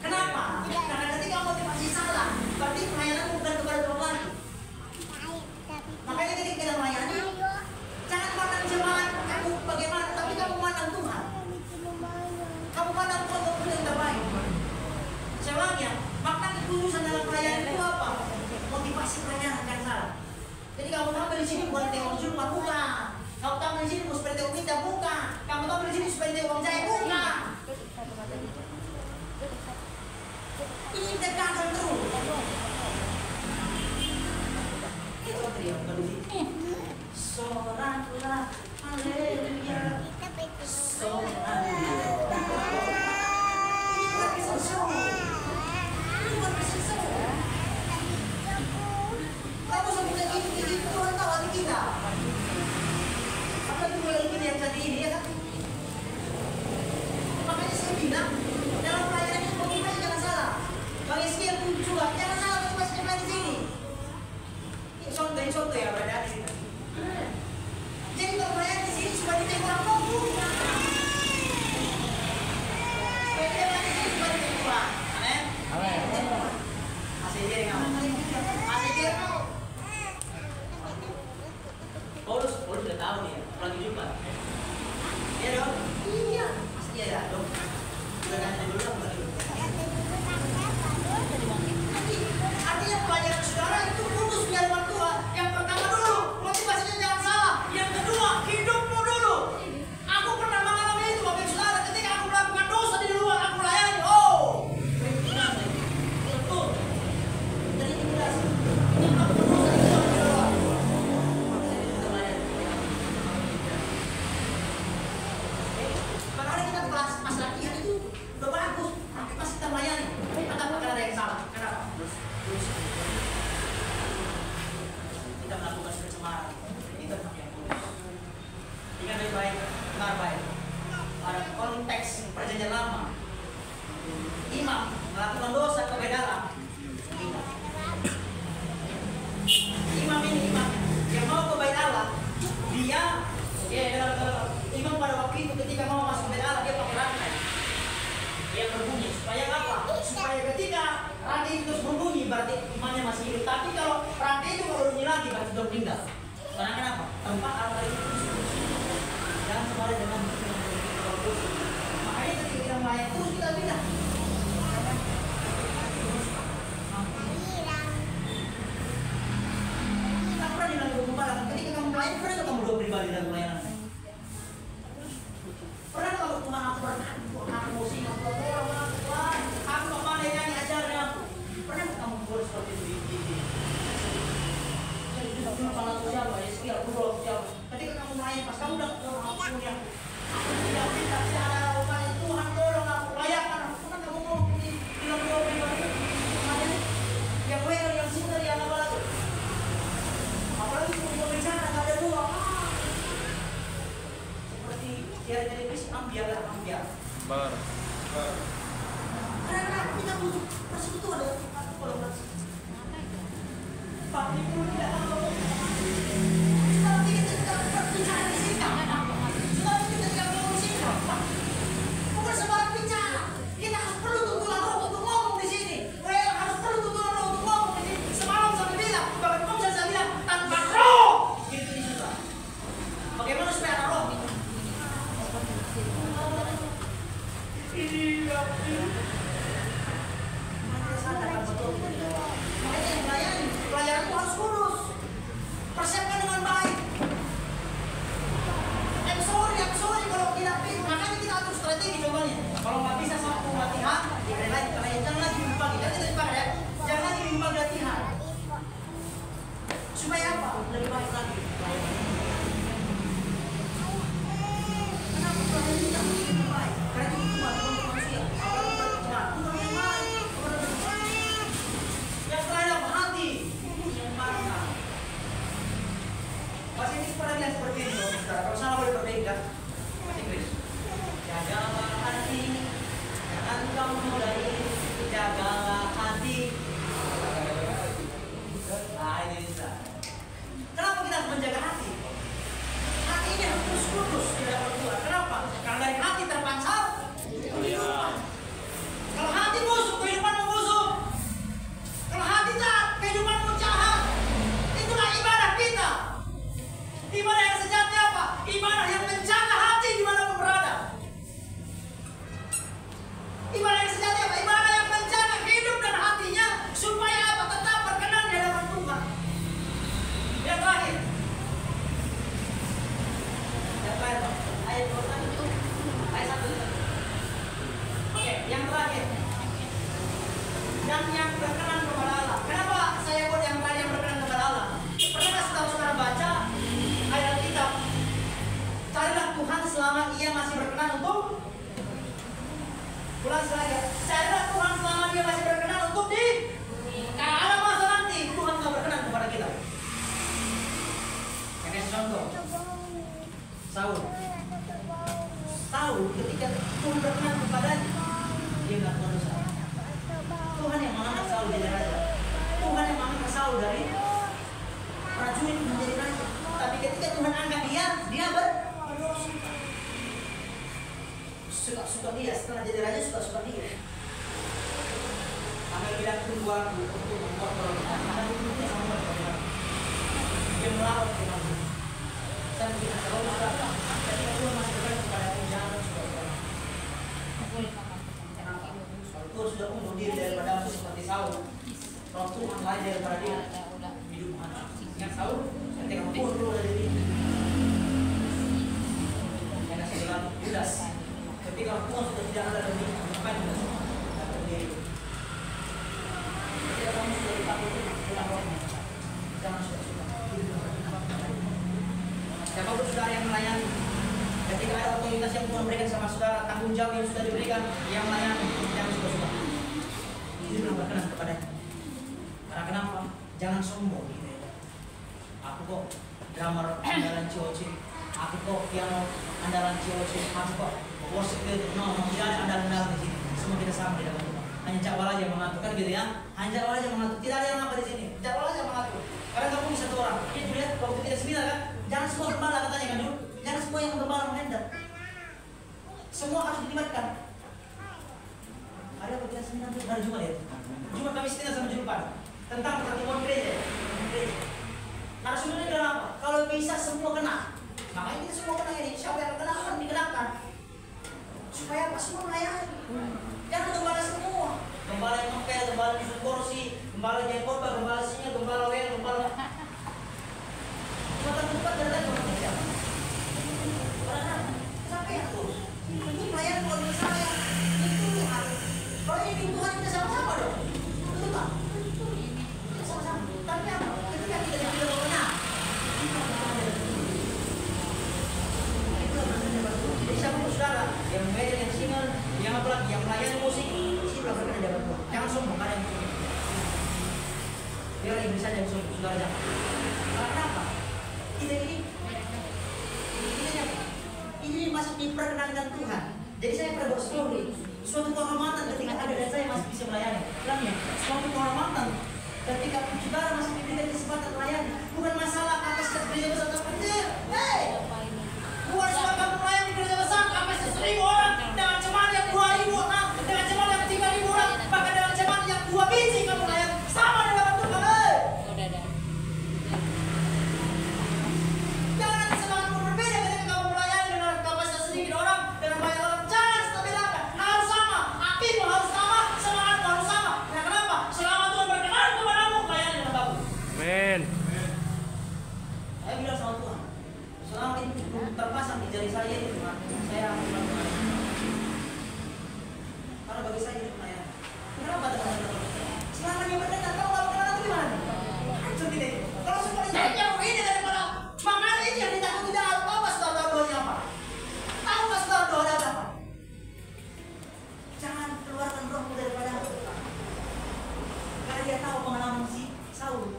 Kenapa? Karena ketika motivasi salah, berarti pelayanan bukan kepada Tuhan lagi. Makanya ketika kita melayani, jangan pandang jemaat kamu bagaimana, tapi kamu pandang Tuhan. Kamu pandang Tuhan untuk yang terbaik. Selangnya, makna ketulusan dalam pelayanan itu apa? Motivasi pelayanan jangan salah. Jadi kamu tampil di sini bukan tengok jumpa, bukan. Kamu tampil di sini bukan supaya tengok minta, bukan. Kamu tampil di sini supaya tengok uang jaya, bukan. Ini tekankan terus. Itu teriak berdiri. Soraklah, haleluya. Soraklah. Ini bukan kesesuaian. Ini bukan kesesuaian. Kamu sampai begini, Tuhan tahu hati kita. Apalagi mulai ini yang tadi ini, ya kan? Makanya saya bilang, dalam pelayanan itu motivasi jangan salah. Bang Eskiel pun juga, jangan salah motivasi jemaat di sini. Contoh ya, berada di sini. Jadi kalau pelayanan di sini supaya ditengok orang tua, bukan. Supaya jemaat di sini supaya ditengok Tuhan. Amin. Amin. Masih dia yang ngomong. Masih dia yang ngomong. Paulus udah tahu nih ya, lagi jumpa. Iya dong? Iya. Masih dia ya dong. Udah nanya dulu apa lagi? Artinya pelajaran saudara itu kudus di hadapan Tuhan. Yang pertama dulu, motivasinya jangan salah. Yang kedua, hidupmu dulu. Aku pernah mengalami itu, Bapak Ibu Saudara. Ketika aku melakukan dosa di luar, aku layani. Oh, betul. Terintimidasi. Ini melakukan dosa di luar. Karena kita kelas pas latihan itu udah bagus, tapi pas kita melayani, kenapa ada yang salah? Kenapa? Kita melakukan pencemaran, kita pakai yang tulus. Ingat baik-baik, dengar baik. Pada konteks perjanjian lama, imam melakukan dosa kebedaran. Imam ini imam yang mau ke bait Allah, dia imam pada waktu itu ketika mau masuk bait Allah dia pakai rantai yang berbunyi supaya apa? Supaya ketika rantai itu terus berbunyi berarti imamnya masih hidup. Tapi kalau rantai itu kalau bunyi lagi berarti sudah meninggal. Karena kenapa? Tempat rantai itu jangan kembali dengan makanya ketika kita melayani terus kita pindah. Kita pernah bilang ketika kamu melayani pernah kamu dua pribadi dalam pelayanan? Pernah kalau Tuhan aku berkati, aku musik, aku orang, aku kemana nyanyi ajarnya aku. Pernah kamu buat seperti itu di kalau aku siapa, ya sekian, aku doang siapa. Ketika kamu melayani, pas kamu udah aku punya, aku tidak minta ada upaya Tuhan tolong aku layakan. Aku kan kamu mau bilang dua pribadi, yang wear, yang singer, yang apa lagi. Apalagi kalau bicara nggak ada dua. Biar televisi ambiar. Bar. Karena kita butuh persekutuan dengan Tuhan kolaborasi. Tapi itu tidak tahu. Tapi kita tidak berbicara di sini. Tapi kita tidak berbicara. Bukan sembarang bicara. Kita harus perlu tuntunan Roh untuk ngomong di sini. Harus perlu tuntunan Roh untuk ngomong di sini. Semalam saya bilang, bahkan kamu saya bilang tanpa Roh. Gitu di situ. Bagaimana supaya ada Roh? Makanya yang pelayanan itu harus Pulang saja. Saya lihat Tuhan selama dia masih berkenan untuk di. Kalau ada masa nanti Tuhan nggak berkenan kepada kita. Yang kasih contoh. Saul ketika Tuhan berkenan kepadanya, dia nggak dosa. Tuhan yang mengangkat Saul jadi raja. Tuhan yang mengangkat Saul dari prajurit menjadi raja. Tapi ketika Tuhan angkat dia berdosa. Suka dia setelah jadi raja suka dia. Kami bilang tunggu aku untuk membuat perubahan. Karena itu sama dengan dia melawan Tuhan. Saya bilang kalau sudah ketika Tuhan masih berkenan kepada aku jangan suka. Kalau Tuhan sudah undur diri daripada aku seperti Saul, kalau Tuhan lain daripada dia, hidup mana? Ingat Saul, ketika Tuhan keluar dari diri, yang kasih bilang Yudas, ketika Tuhan sudah tidak ada lagi, ngapain Yudas? Datang diri. Ketika kamu sudah ditakuti, pulang rohnya, jangan suka-suka. Siapapun saudara yang melayani, ketika ada otoritas yang Tuhan berikan sama saudara, tanggung jawab yang sudah diberikan, yang melayani, jangan suka-suka. Ini belum berkenan kepadanya. Karena kenapa? Jangan sombong gitu ya. Aku kok drummer andalan COC, aku kok piano andalan COC, aku kok worship leader. No, tidak ada andalan-andalan di sini. Semua kita sama di dalam Tuhan. Hanya Jakwal aja yang mengatur kan gitu ya. Hanya Jakwal aja yang mengatur. Tidak ada yang apa di sini. Jakwal aja yang mengatur. Karena kamu bisa satu orang. Itu lihat waktu kita seminar kan. Jangan semua gembala katanya kan dulu. Jangan semua yang gembala mengendap. Semua harus dilibatkan. Ada kita seminar hari Jumat ya. Jumat kami seminar sama Jumat tentang pertemuan gereja. Narasumbernya bilang apa? Kalau bisa semua kena. Makanya kita semua kena ini. Siapa yang kena akan dikenakan. Supaya apa semua melayani. Jangan gembala semua. Gembala yang ngepel, gembala di kursi, gembala yang khotbah, gembala singa, gembala wel, gembala. Tempat-tempat dari Indonesia. Orang siapa yang terus? Itu melayani kalau di saya. Itu harus. Kalau ini Tuhan kita sama-sama dong. Betul tak? Kita sama-sama. Tapi apa? Ketika kita tidak benar. Jadi siapa saudara yang melayani, yang single, yang apa lagi, yang melayani musik, siapa berkenan dapat Tuhan. Jangan sombong, ada yang sombong. Biar Inggris saja yang sombong, saudara jangan. Karena apa? Kita ini masih diperkenankan Tuhan. Jadi saya pernah bersyukur suatu kehormatan ketika ada dan saya masih bisa melayani. Bilangnya suatu kehormatan ketika saudara masih diberikan kesempatan melayani. Bukan masalah atas gereja besar atau kecil. Bukan soal kamu melayani di gereja besar kapasitas 1.000 orang dengan jemaat yang 2.000 orang, dengan jemaat yang 3.000 orang, bahkan dengan jemaat yang 2 biji kamu melayani sama dengan Tuhan. Saya bilang sama Tuhan, selama itu terpasang di jari saya itu Tuhan, saya akan melakukan. Karena bagi saya itu melayani. Kenapa teman-teman? Selama dia berdengar, kamu nggak berkenan itu gimana? Hancur kita itu. Kalau semua jauh ini daripada makanya itu yang ditakuti jangan apa setelah doanya apa? Tahu nggak setelah doa ada apa? Jangan keluarkan rohmu daripada aku. Karena dia tahu pengalaman si Saul.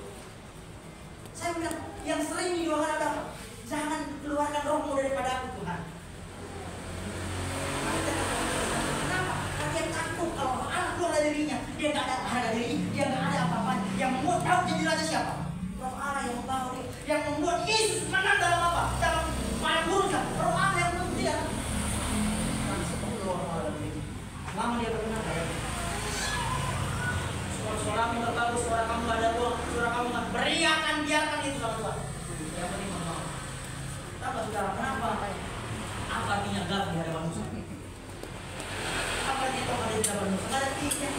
Saya bilang, yang sering didoakan adalah jangan keluarkan rohmu daripada aku Tuhan. Kenapa? Karena dia takut kalau anak keluar dari dirinya, dia nggak ada harga diri, dia nggak ada apa-apa. Yang membuat tahu jadi raja siapa? Roh Allah yang membawa dia, yang membuat Yesus menang dalam apa? Dalam padang gurun kan? Roh Allah yang membuat dia. Karena seperti roh Allah dalam diri. Lama dia berkenan kayak suara kamu nggak bagus, suara kamu nggak ada ruang, suara kamu nggak beriakan, biarkan itu sama Tuhan. Yang penting mau. Kenapa saudara? Kenapa? Apa artinya gagal di hadapan musuh? Apa artinya kau ada di hadapan musuh? Nggak ada artinya.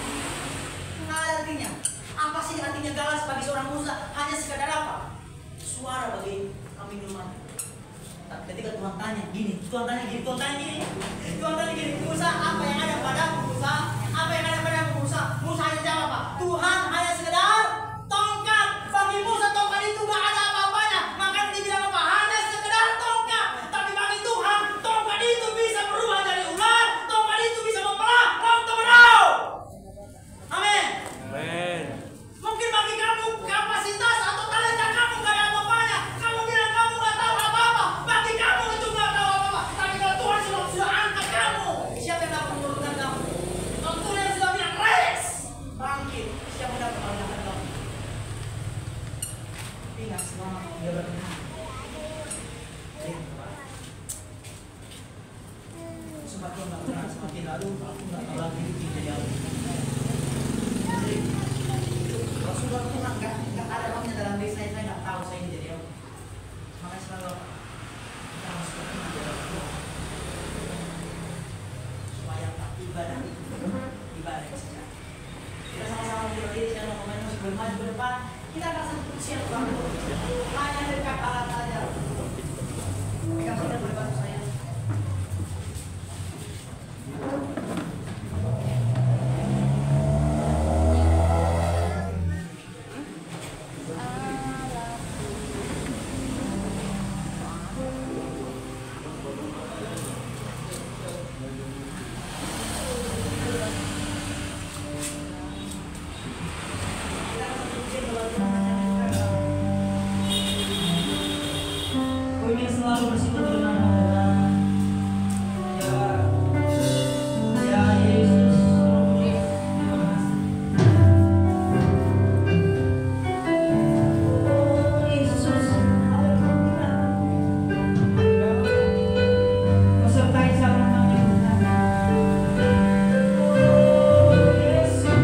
Nggak ada artinya. Apa sih artinya gagal bagi seorang Musa? Hanya sekadar apa? Suara bagi kami minuman. Ketika Tuhan tanya gini, Tuhan tanya gini, Musa, apa yang ada padamu Musa? Apa yang ada padamu Musa? Musa hanya jawab apa? Tuhan hanya sekedar tongkat. Bagi Musa tongkat itu gak ada apa-apanya. Makanya dibilang apa? Hanya sekedar tongkat. Tapi bagi Tuhan tongkat itu bisa berubah jadi ular. Tongkat itu bisa membelah. yang selama dia berkenan. Semakin berkenan, semakin lalu aku nggak tahu lagi kita jauh. Rasulullah itu nggak ada orangnya dalam diri saya nggak tahu saya ini jadi apa. Makanya selalu kita harus berkenan di dalam Tuhan. Supaya ibadah itu ibadah yang sejati. Kita sama-sama berdiri dalam pemain musik bermaju ke depan. Kita akan satu siap waktu. Hanya dekat alat saja. Pegang saja boleh bantu saya. Kau ingin selalu bersekutu denganmu Tuhan. Ya Yesus, terima kasih. Oh Yesus, Kau sertai sama kami Tuhan. Oh Yesus.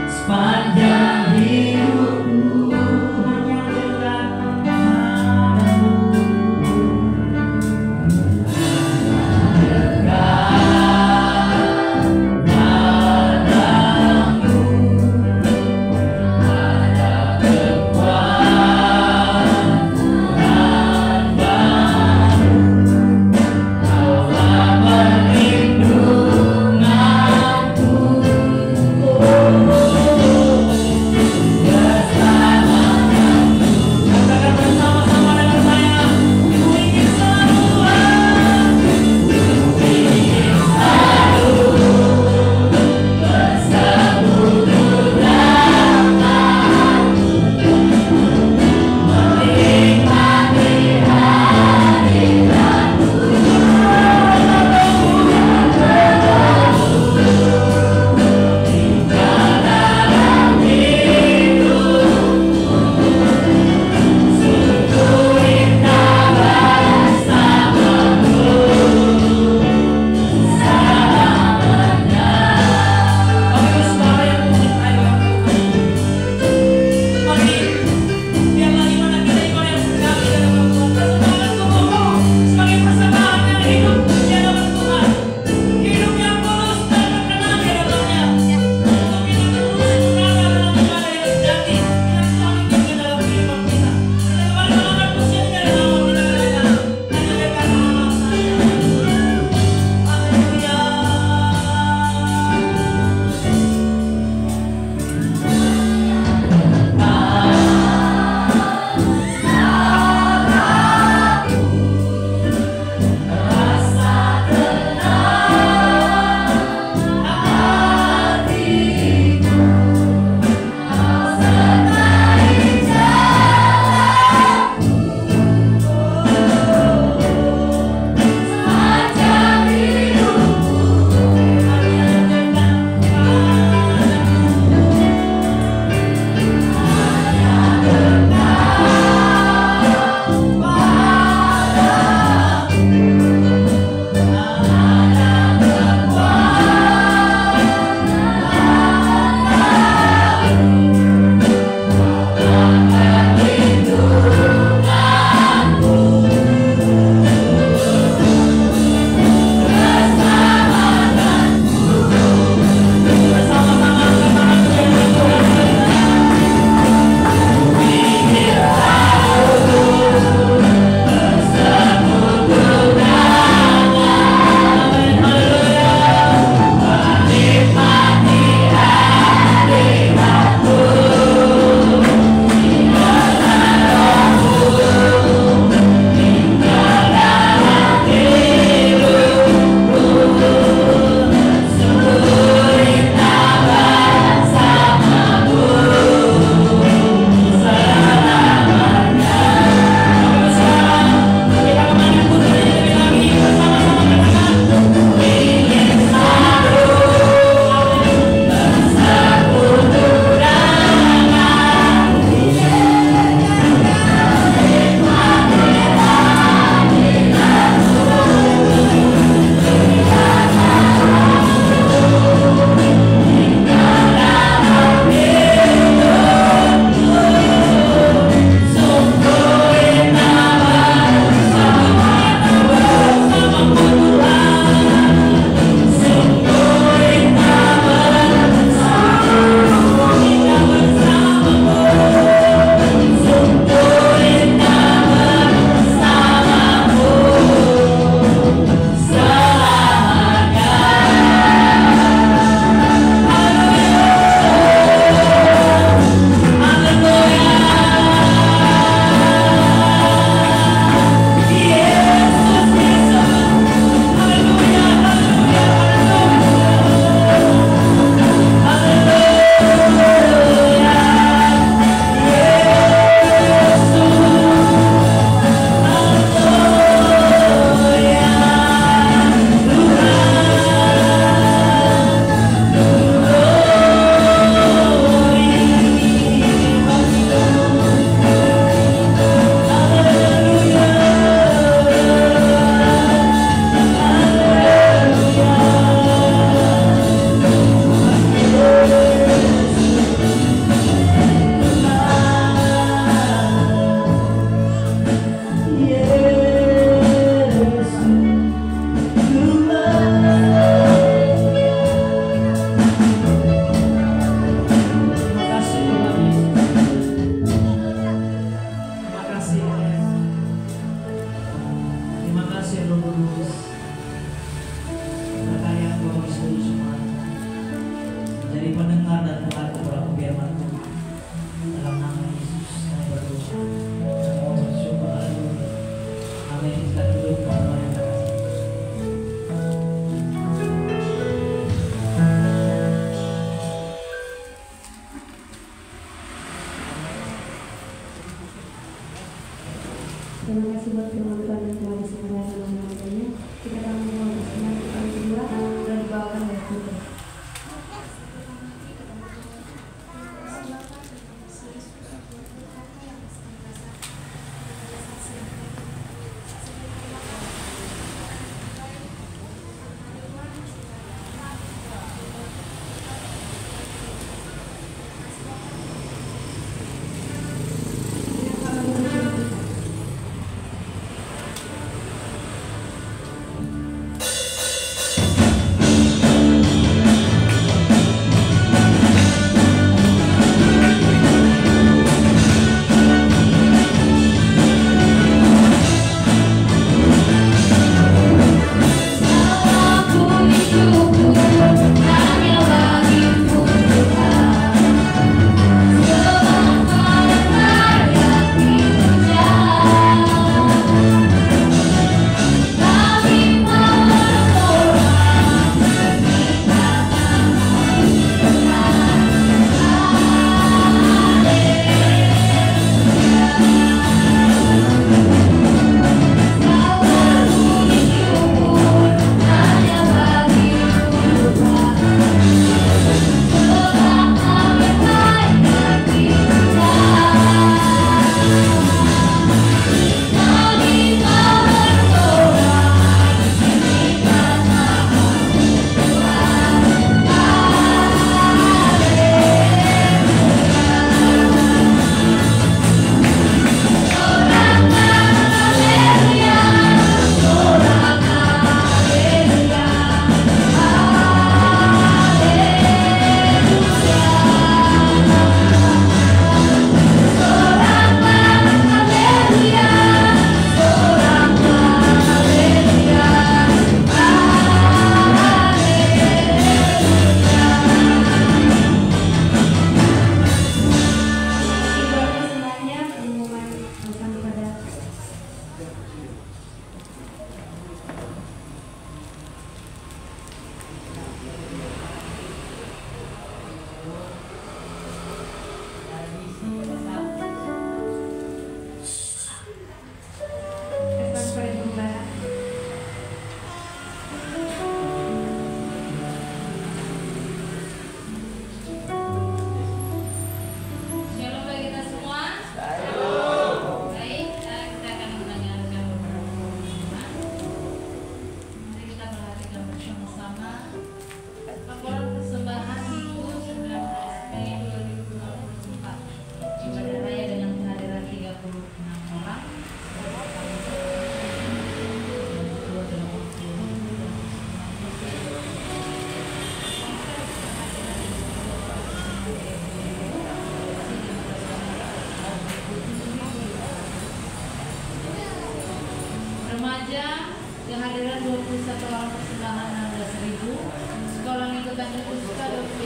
Sepanjang hidupku hanya dekat padamu. Dekat padamu ada kekuatan,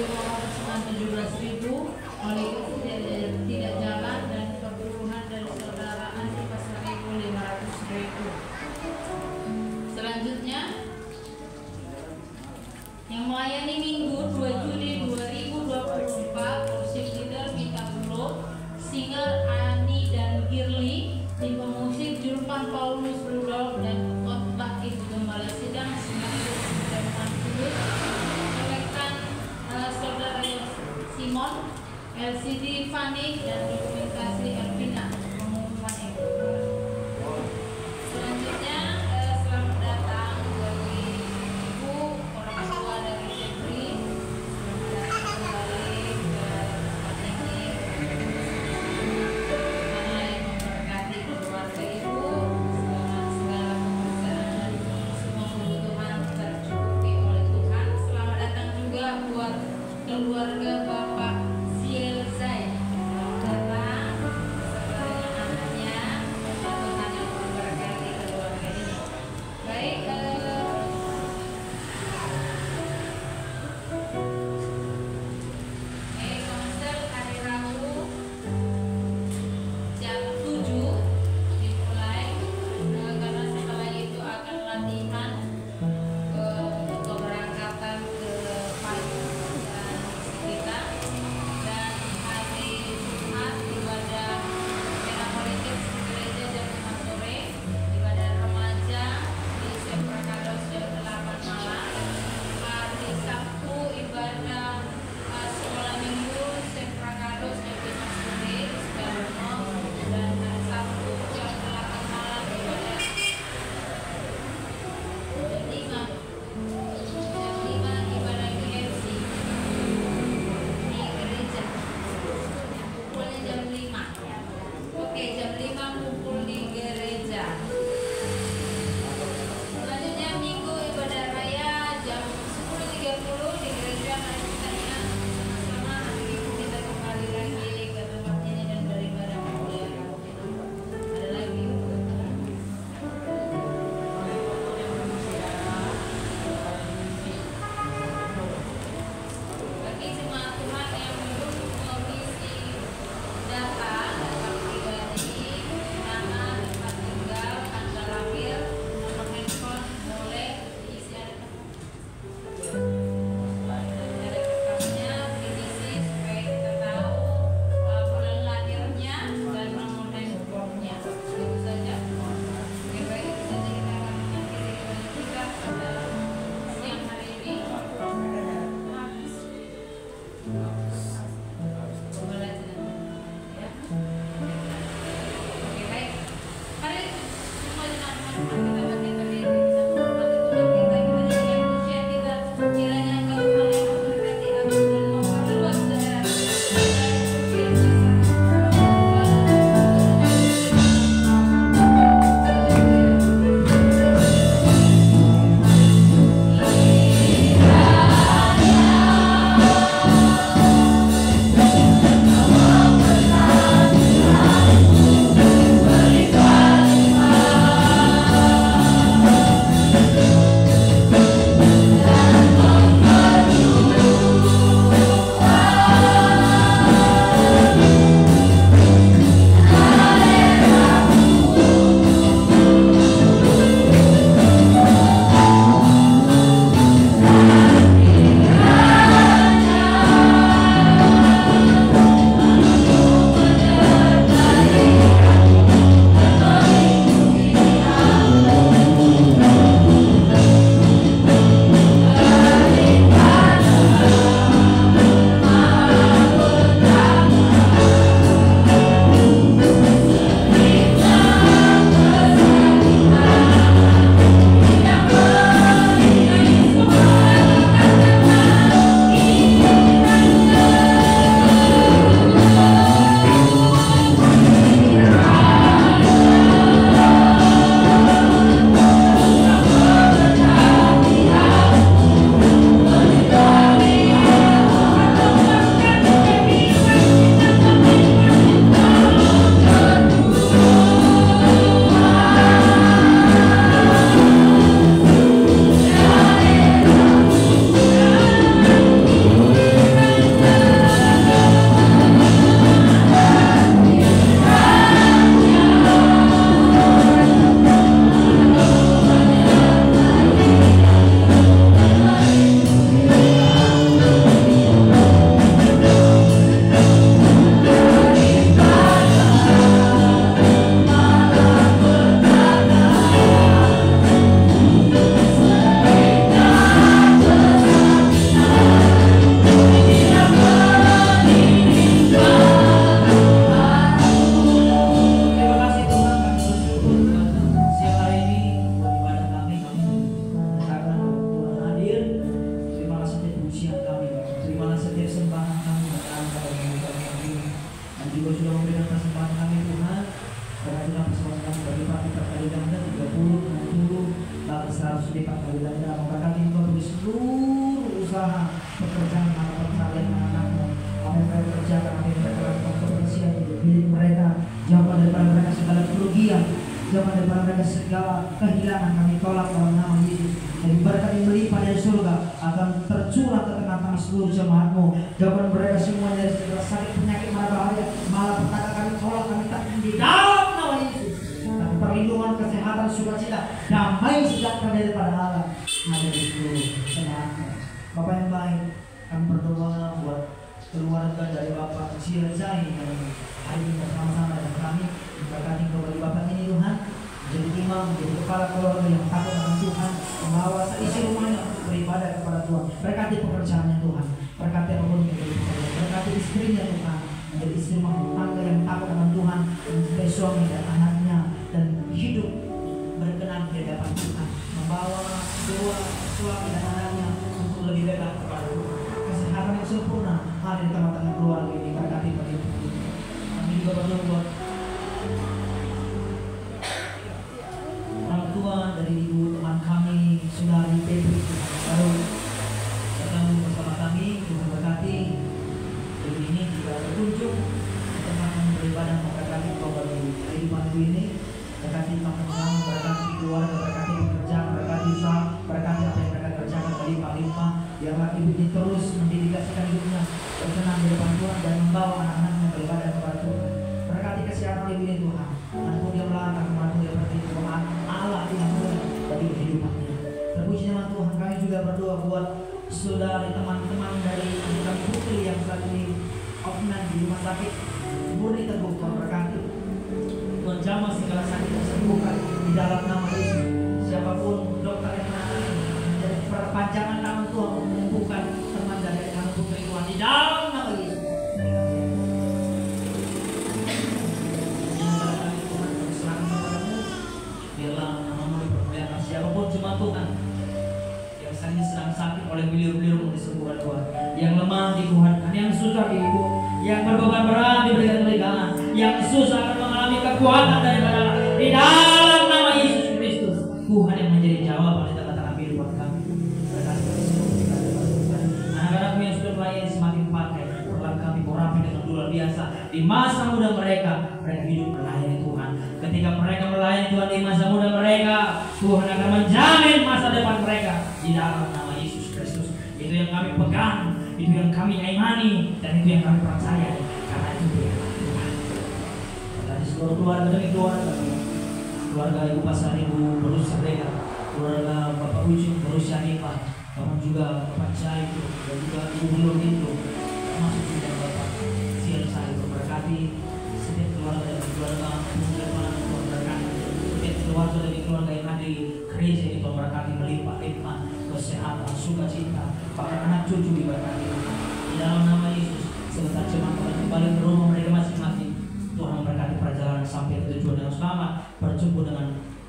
17.000, oleh itu tidak jalan dan kebutuhan dari saudaraan di pasar 500.000. Selanjutnya yang melayani Minggu 2 Juli 2024, worship leader Mita Bulo, singer Ani dan Girly, tim pemusik Julpan Paulus Rudolf, dan khotbah Ibu Gembala Sidang sekaligus penerimaan kudus rekan saudara Simon, LCD Fani, dan dokumentasi Elvina. Pengumuman Ibu. Selanjutnya selamat datang bagi Ibu orang tua dari Febri. Selamat datang kembali ke tempat ini. Mana yang memberkati keluarga Ibu, segala pekerjaan, semua kebutuhan tercukupi oleh Tuhan. Selamat datang juga buat keluarga Bapak Sielzai. Selamat datang beserta dengan anaknya. Tuhan yang memberkati keluarga ini. Baik, konser hari Rabu jam 7 dimulai, karena setelah itu akan latihan untuk keberangkatan ke Payung dan sekitar, dan hari Jumat ibadah merah politik gereja jam 5 sore, ibadah remaja di Semprakados jam 8 malam, hari Sabtu ibadah sekolah minggu Semprakados jam 5 sore Sukarno, dan hari Sabtu jam 8 malam ibadah jam 5 ibadah GFC di gereja. Kumpulnya jam 5. Oke, jam 5 kumpul di gereja. Selanjutnya Minggu ibadah raya jam 10.30 di gereja. Mari kita ingat sama-sama hari Minggu kita kembali lagi ke tempat ini dan beribadah kemuliaan. Ada lagi? Bagi jemaat Tuhan yang belum mengisi data pribadi, nama, tempat tinggal, tanggal lahir, nomor handphone, boleh diisi ada rekamnya, diisi supaya kita tahu bulan lahirnya dan nomor handphonenya. Itu saja. Oke, baik, itu saja kita akan mengakhiri ibadah kita pada siang hari ini. Oke, baik. Mari semua jemaat Tuhan kita bangkit berdiri, kita menghormati Tuhan kita nyanyikan pujian kita. Kiranya Engkau Tuhan yang memberkati aku dan memperluas daerah pujian kita. Engkau sudah memberikan persembahan kami Tuhan. Berkatilah persembahan kami berlipat kali ganda 30, 60, bahkan 100 lipat kali ganda. Memberkati Engkau bagi seluruh usaha pekerjaan anak kalian anak-anakmu. Apa yang mereka kerjakan, apa yang mereka lakukan, kebersihan milik mereka, jauhkan daripada mereka segala kerugian, jauhkan daripada mereka segala kehilangan. Kami tolak dalam nama Yesus. Dan berkat yang melimpah dari surga akan tercurah ke tengah-tengah seluruh jemaatmu. Jauhkan mereka semua dari segala sakit, penyakit, mara bahaya, malapetaka kami tolak, kami tak di dalam nama Yesus. Dan perlindungan, kesehatan, sukacita, damai sejahtera daripada Allah ada di seluruh jemaatmu. Bapak yang baik, kami berdoa buat keluarga dari Bapak Cirzai yang hari ini bersama-sama dengan kami. Berkati Engkau bagi Bapak ini Tuhan, menjadi imam, menjadi kepala keluarga yang takut akan Tuhan, membawa seisi rumahnya untuk beribadah kepada Tuhan. Berkati pekerjaannya Tuhan, berkati apapun yang menjadi pekerjaan, berkati istrinya Tuhan, menjadi istri rumah tangga yang takut akan Tuhan, menjadi suami dan anaknya, dan hidup berkenan di hadapan Tuhan, membawa dua suami dan anaknya untuk lebih dekat kepada Tuhan. Kesehatan yang sempurna ada di tengah-tengah keluarga ini, berkati bagi Tuhan. Kami juga berdoa buat orang tua dari ibu teman kami, saudari Febri baru datang bersama kami. Tuhan berkati hari ini juga berkunjung ke tempat kami beribadah. Berkati Engkau bagi kehidupan ini, berkati teman-teman, berkati keluarga, berkati pekerjaan, berkati usaha, berkati apa yang mereka kerjakan berlimpah-limpah. Biarlah ibu ini terus mendedikasikan hidupnya berkenan di depan Tuhan dan membawa anak-anaknya beribadah kepada Tuhan. Berkati kesehatan ibu ini Tuhan, manapun dia melangkah, manapun dia pergi, Tuhan Allah yang mulia bagi kehidupannya. Terpuji nama Tuhan. Kami juga berdoa buat saudari teman-teman dari kami Putri yang saat ini opname di rumah sakit Murni Teguh. Tuhan berkati, Tuhan jamah segala sakit disembuhkan di dalam nama Yesus. Siapapun dokter yang menangani, menjadi perpanjangan tangan Tuhan untuk menyembuhkan teman dari kami Putri Tuhan di dalam nama Yesus. Biarlah namamu dipermuliakan. Siapapun cuma Tuhan yang saat ini sedang sakit oleh beliau-beliau disembuhkan Tuhan, yang lemah dikuatkan, yang susah dihidup, yang berbeban berat diberikan kelegaan, yang susah akan mengalami kekuatan daripada Allah di dalam nama Yesus Kristus. Tuhan yang menjadi jawaban di tengah-tengah kehidupan kami. Berkati anak-anakmu yang sudah melayani semakin pakai, perlahan kami korapi dengan luar biasa di masa muda mereka hidup melayani Tuhan. Ketika mereka melayani Tuhan di masa muda mereka, Tuhan akan menjamin masa depan mereka di dalam nama Yesus Kristus. Itu yang kami pegang, itu yang kami imani, dan itu yang kami percaya. Karena itu dia Tuhan. Dari seluruh keluarga demi keluarga Ibu Pasar, Ibu Berusia Rega, keluarga Bapak Ujung Berusia Nipah, kamu juga Bapak Caitu, dan juga Ibu Belum itu, termasuk juga Bapak Cirzai. Berkati setiap keluarga dari keluarga Tuhan berkati setiap keluarga dari keluarga yang ada di gereja ini. Tuhan berkati melimpah-limpah kesehatan, sukacita, bahkan anak cucu diberkati di dalam nama Yesus. Sebentar jemaat akan kembali ke rumah mereka masing-masing. Tuhan memberkati perjalanan sampai ke tujuan yang selamat,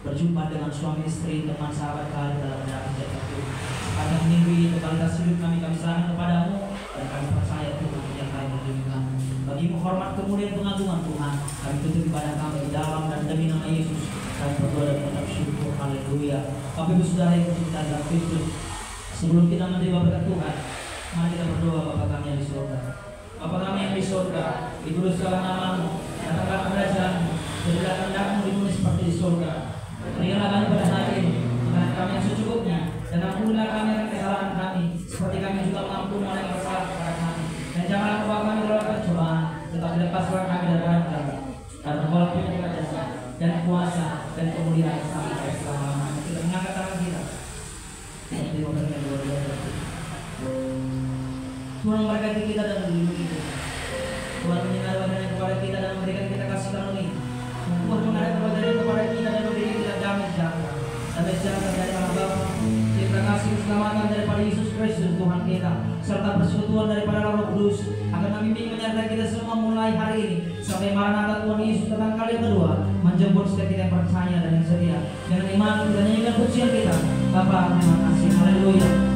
berjumpa dengan suami istri, teman sahabat kalian dalam dalam jatuh Tuhan. Sepanjang minggu ini totalitas hidup kami serahkan kepadamu, dan kami percaya Tuhan yang kami melindungi kami. Bagimu hormat, kemuliaan, pengagungan Tuhan. Kami tutup ibadah kami di dalam dan demi nama Yesus. Kami berdoa dan mengucap syukur. Haleluya. Bapak Ibu Saudara yang kita dalam Kristus, sebelum kita menerima berkat Tuhan, mari kita berdoa. Bapa kami yang di surga, Bapa kami yang di surga, dikuduskanlah namamu, datanglah kerajaanmu, jadilah kehendakmu di bumi seperti di surga. Berikanlah kami pada hari ini makanan kami yang secukupnya, dan ampunilah kami akan kesalahan kami, seperti kami juga mengampuni orang yang bersalah kepada kami. Dan janganlah membawa kami dalam percobaan, tetapi lepaslah kami dari orang jahat. Karena Engkau punya kerajaan dan kuasa dan kemuliaan sampai selama-lamanya. Kita mengangkat tangan kita. Tuhan memberkati kita dan melindungi kita. Tuhan menyinari wajahnya kepada kita dan memberikan kita kasih karunia. Tuhan menghadap wajahnya kepada kita dan memberikan kita damai sejahtera. Damai sejahtera dari Allah Bapa, terima kasih keselamatan daripada Yesus Kristus Tuhan kita, serta persekutuan daripada Roh Kudus akan membimbing menyertai kita semua mulai hari ini sampai Maranatha Tuhan Yesus datang kali kedua, menjemput setiap kita yang percaya dan yang setia. Dengan iman kita nyanyikan pujian kita. Bapa, terima kasih. Haleluya.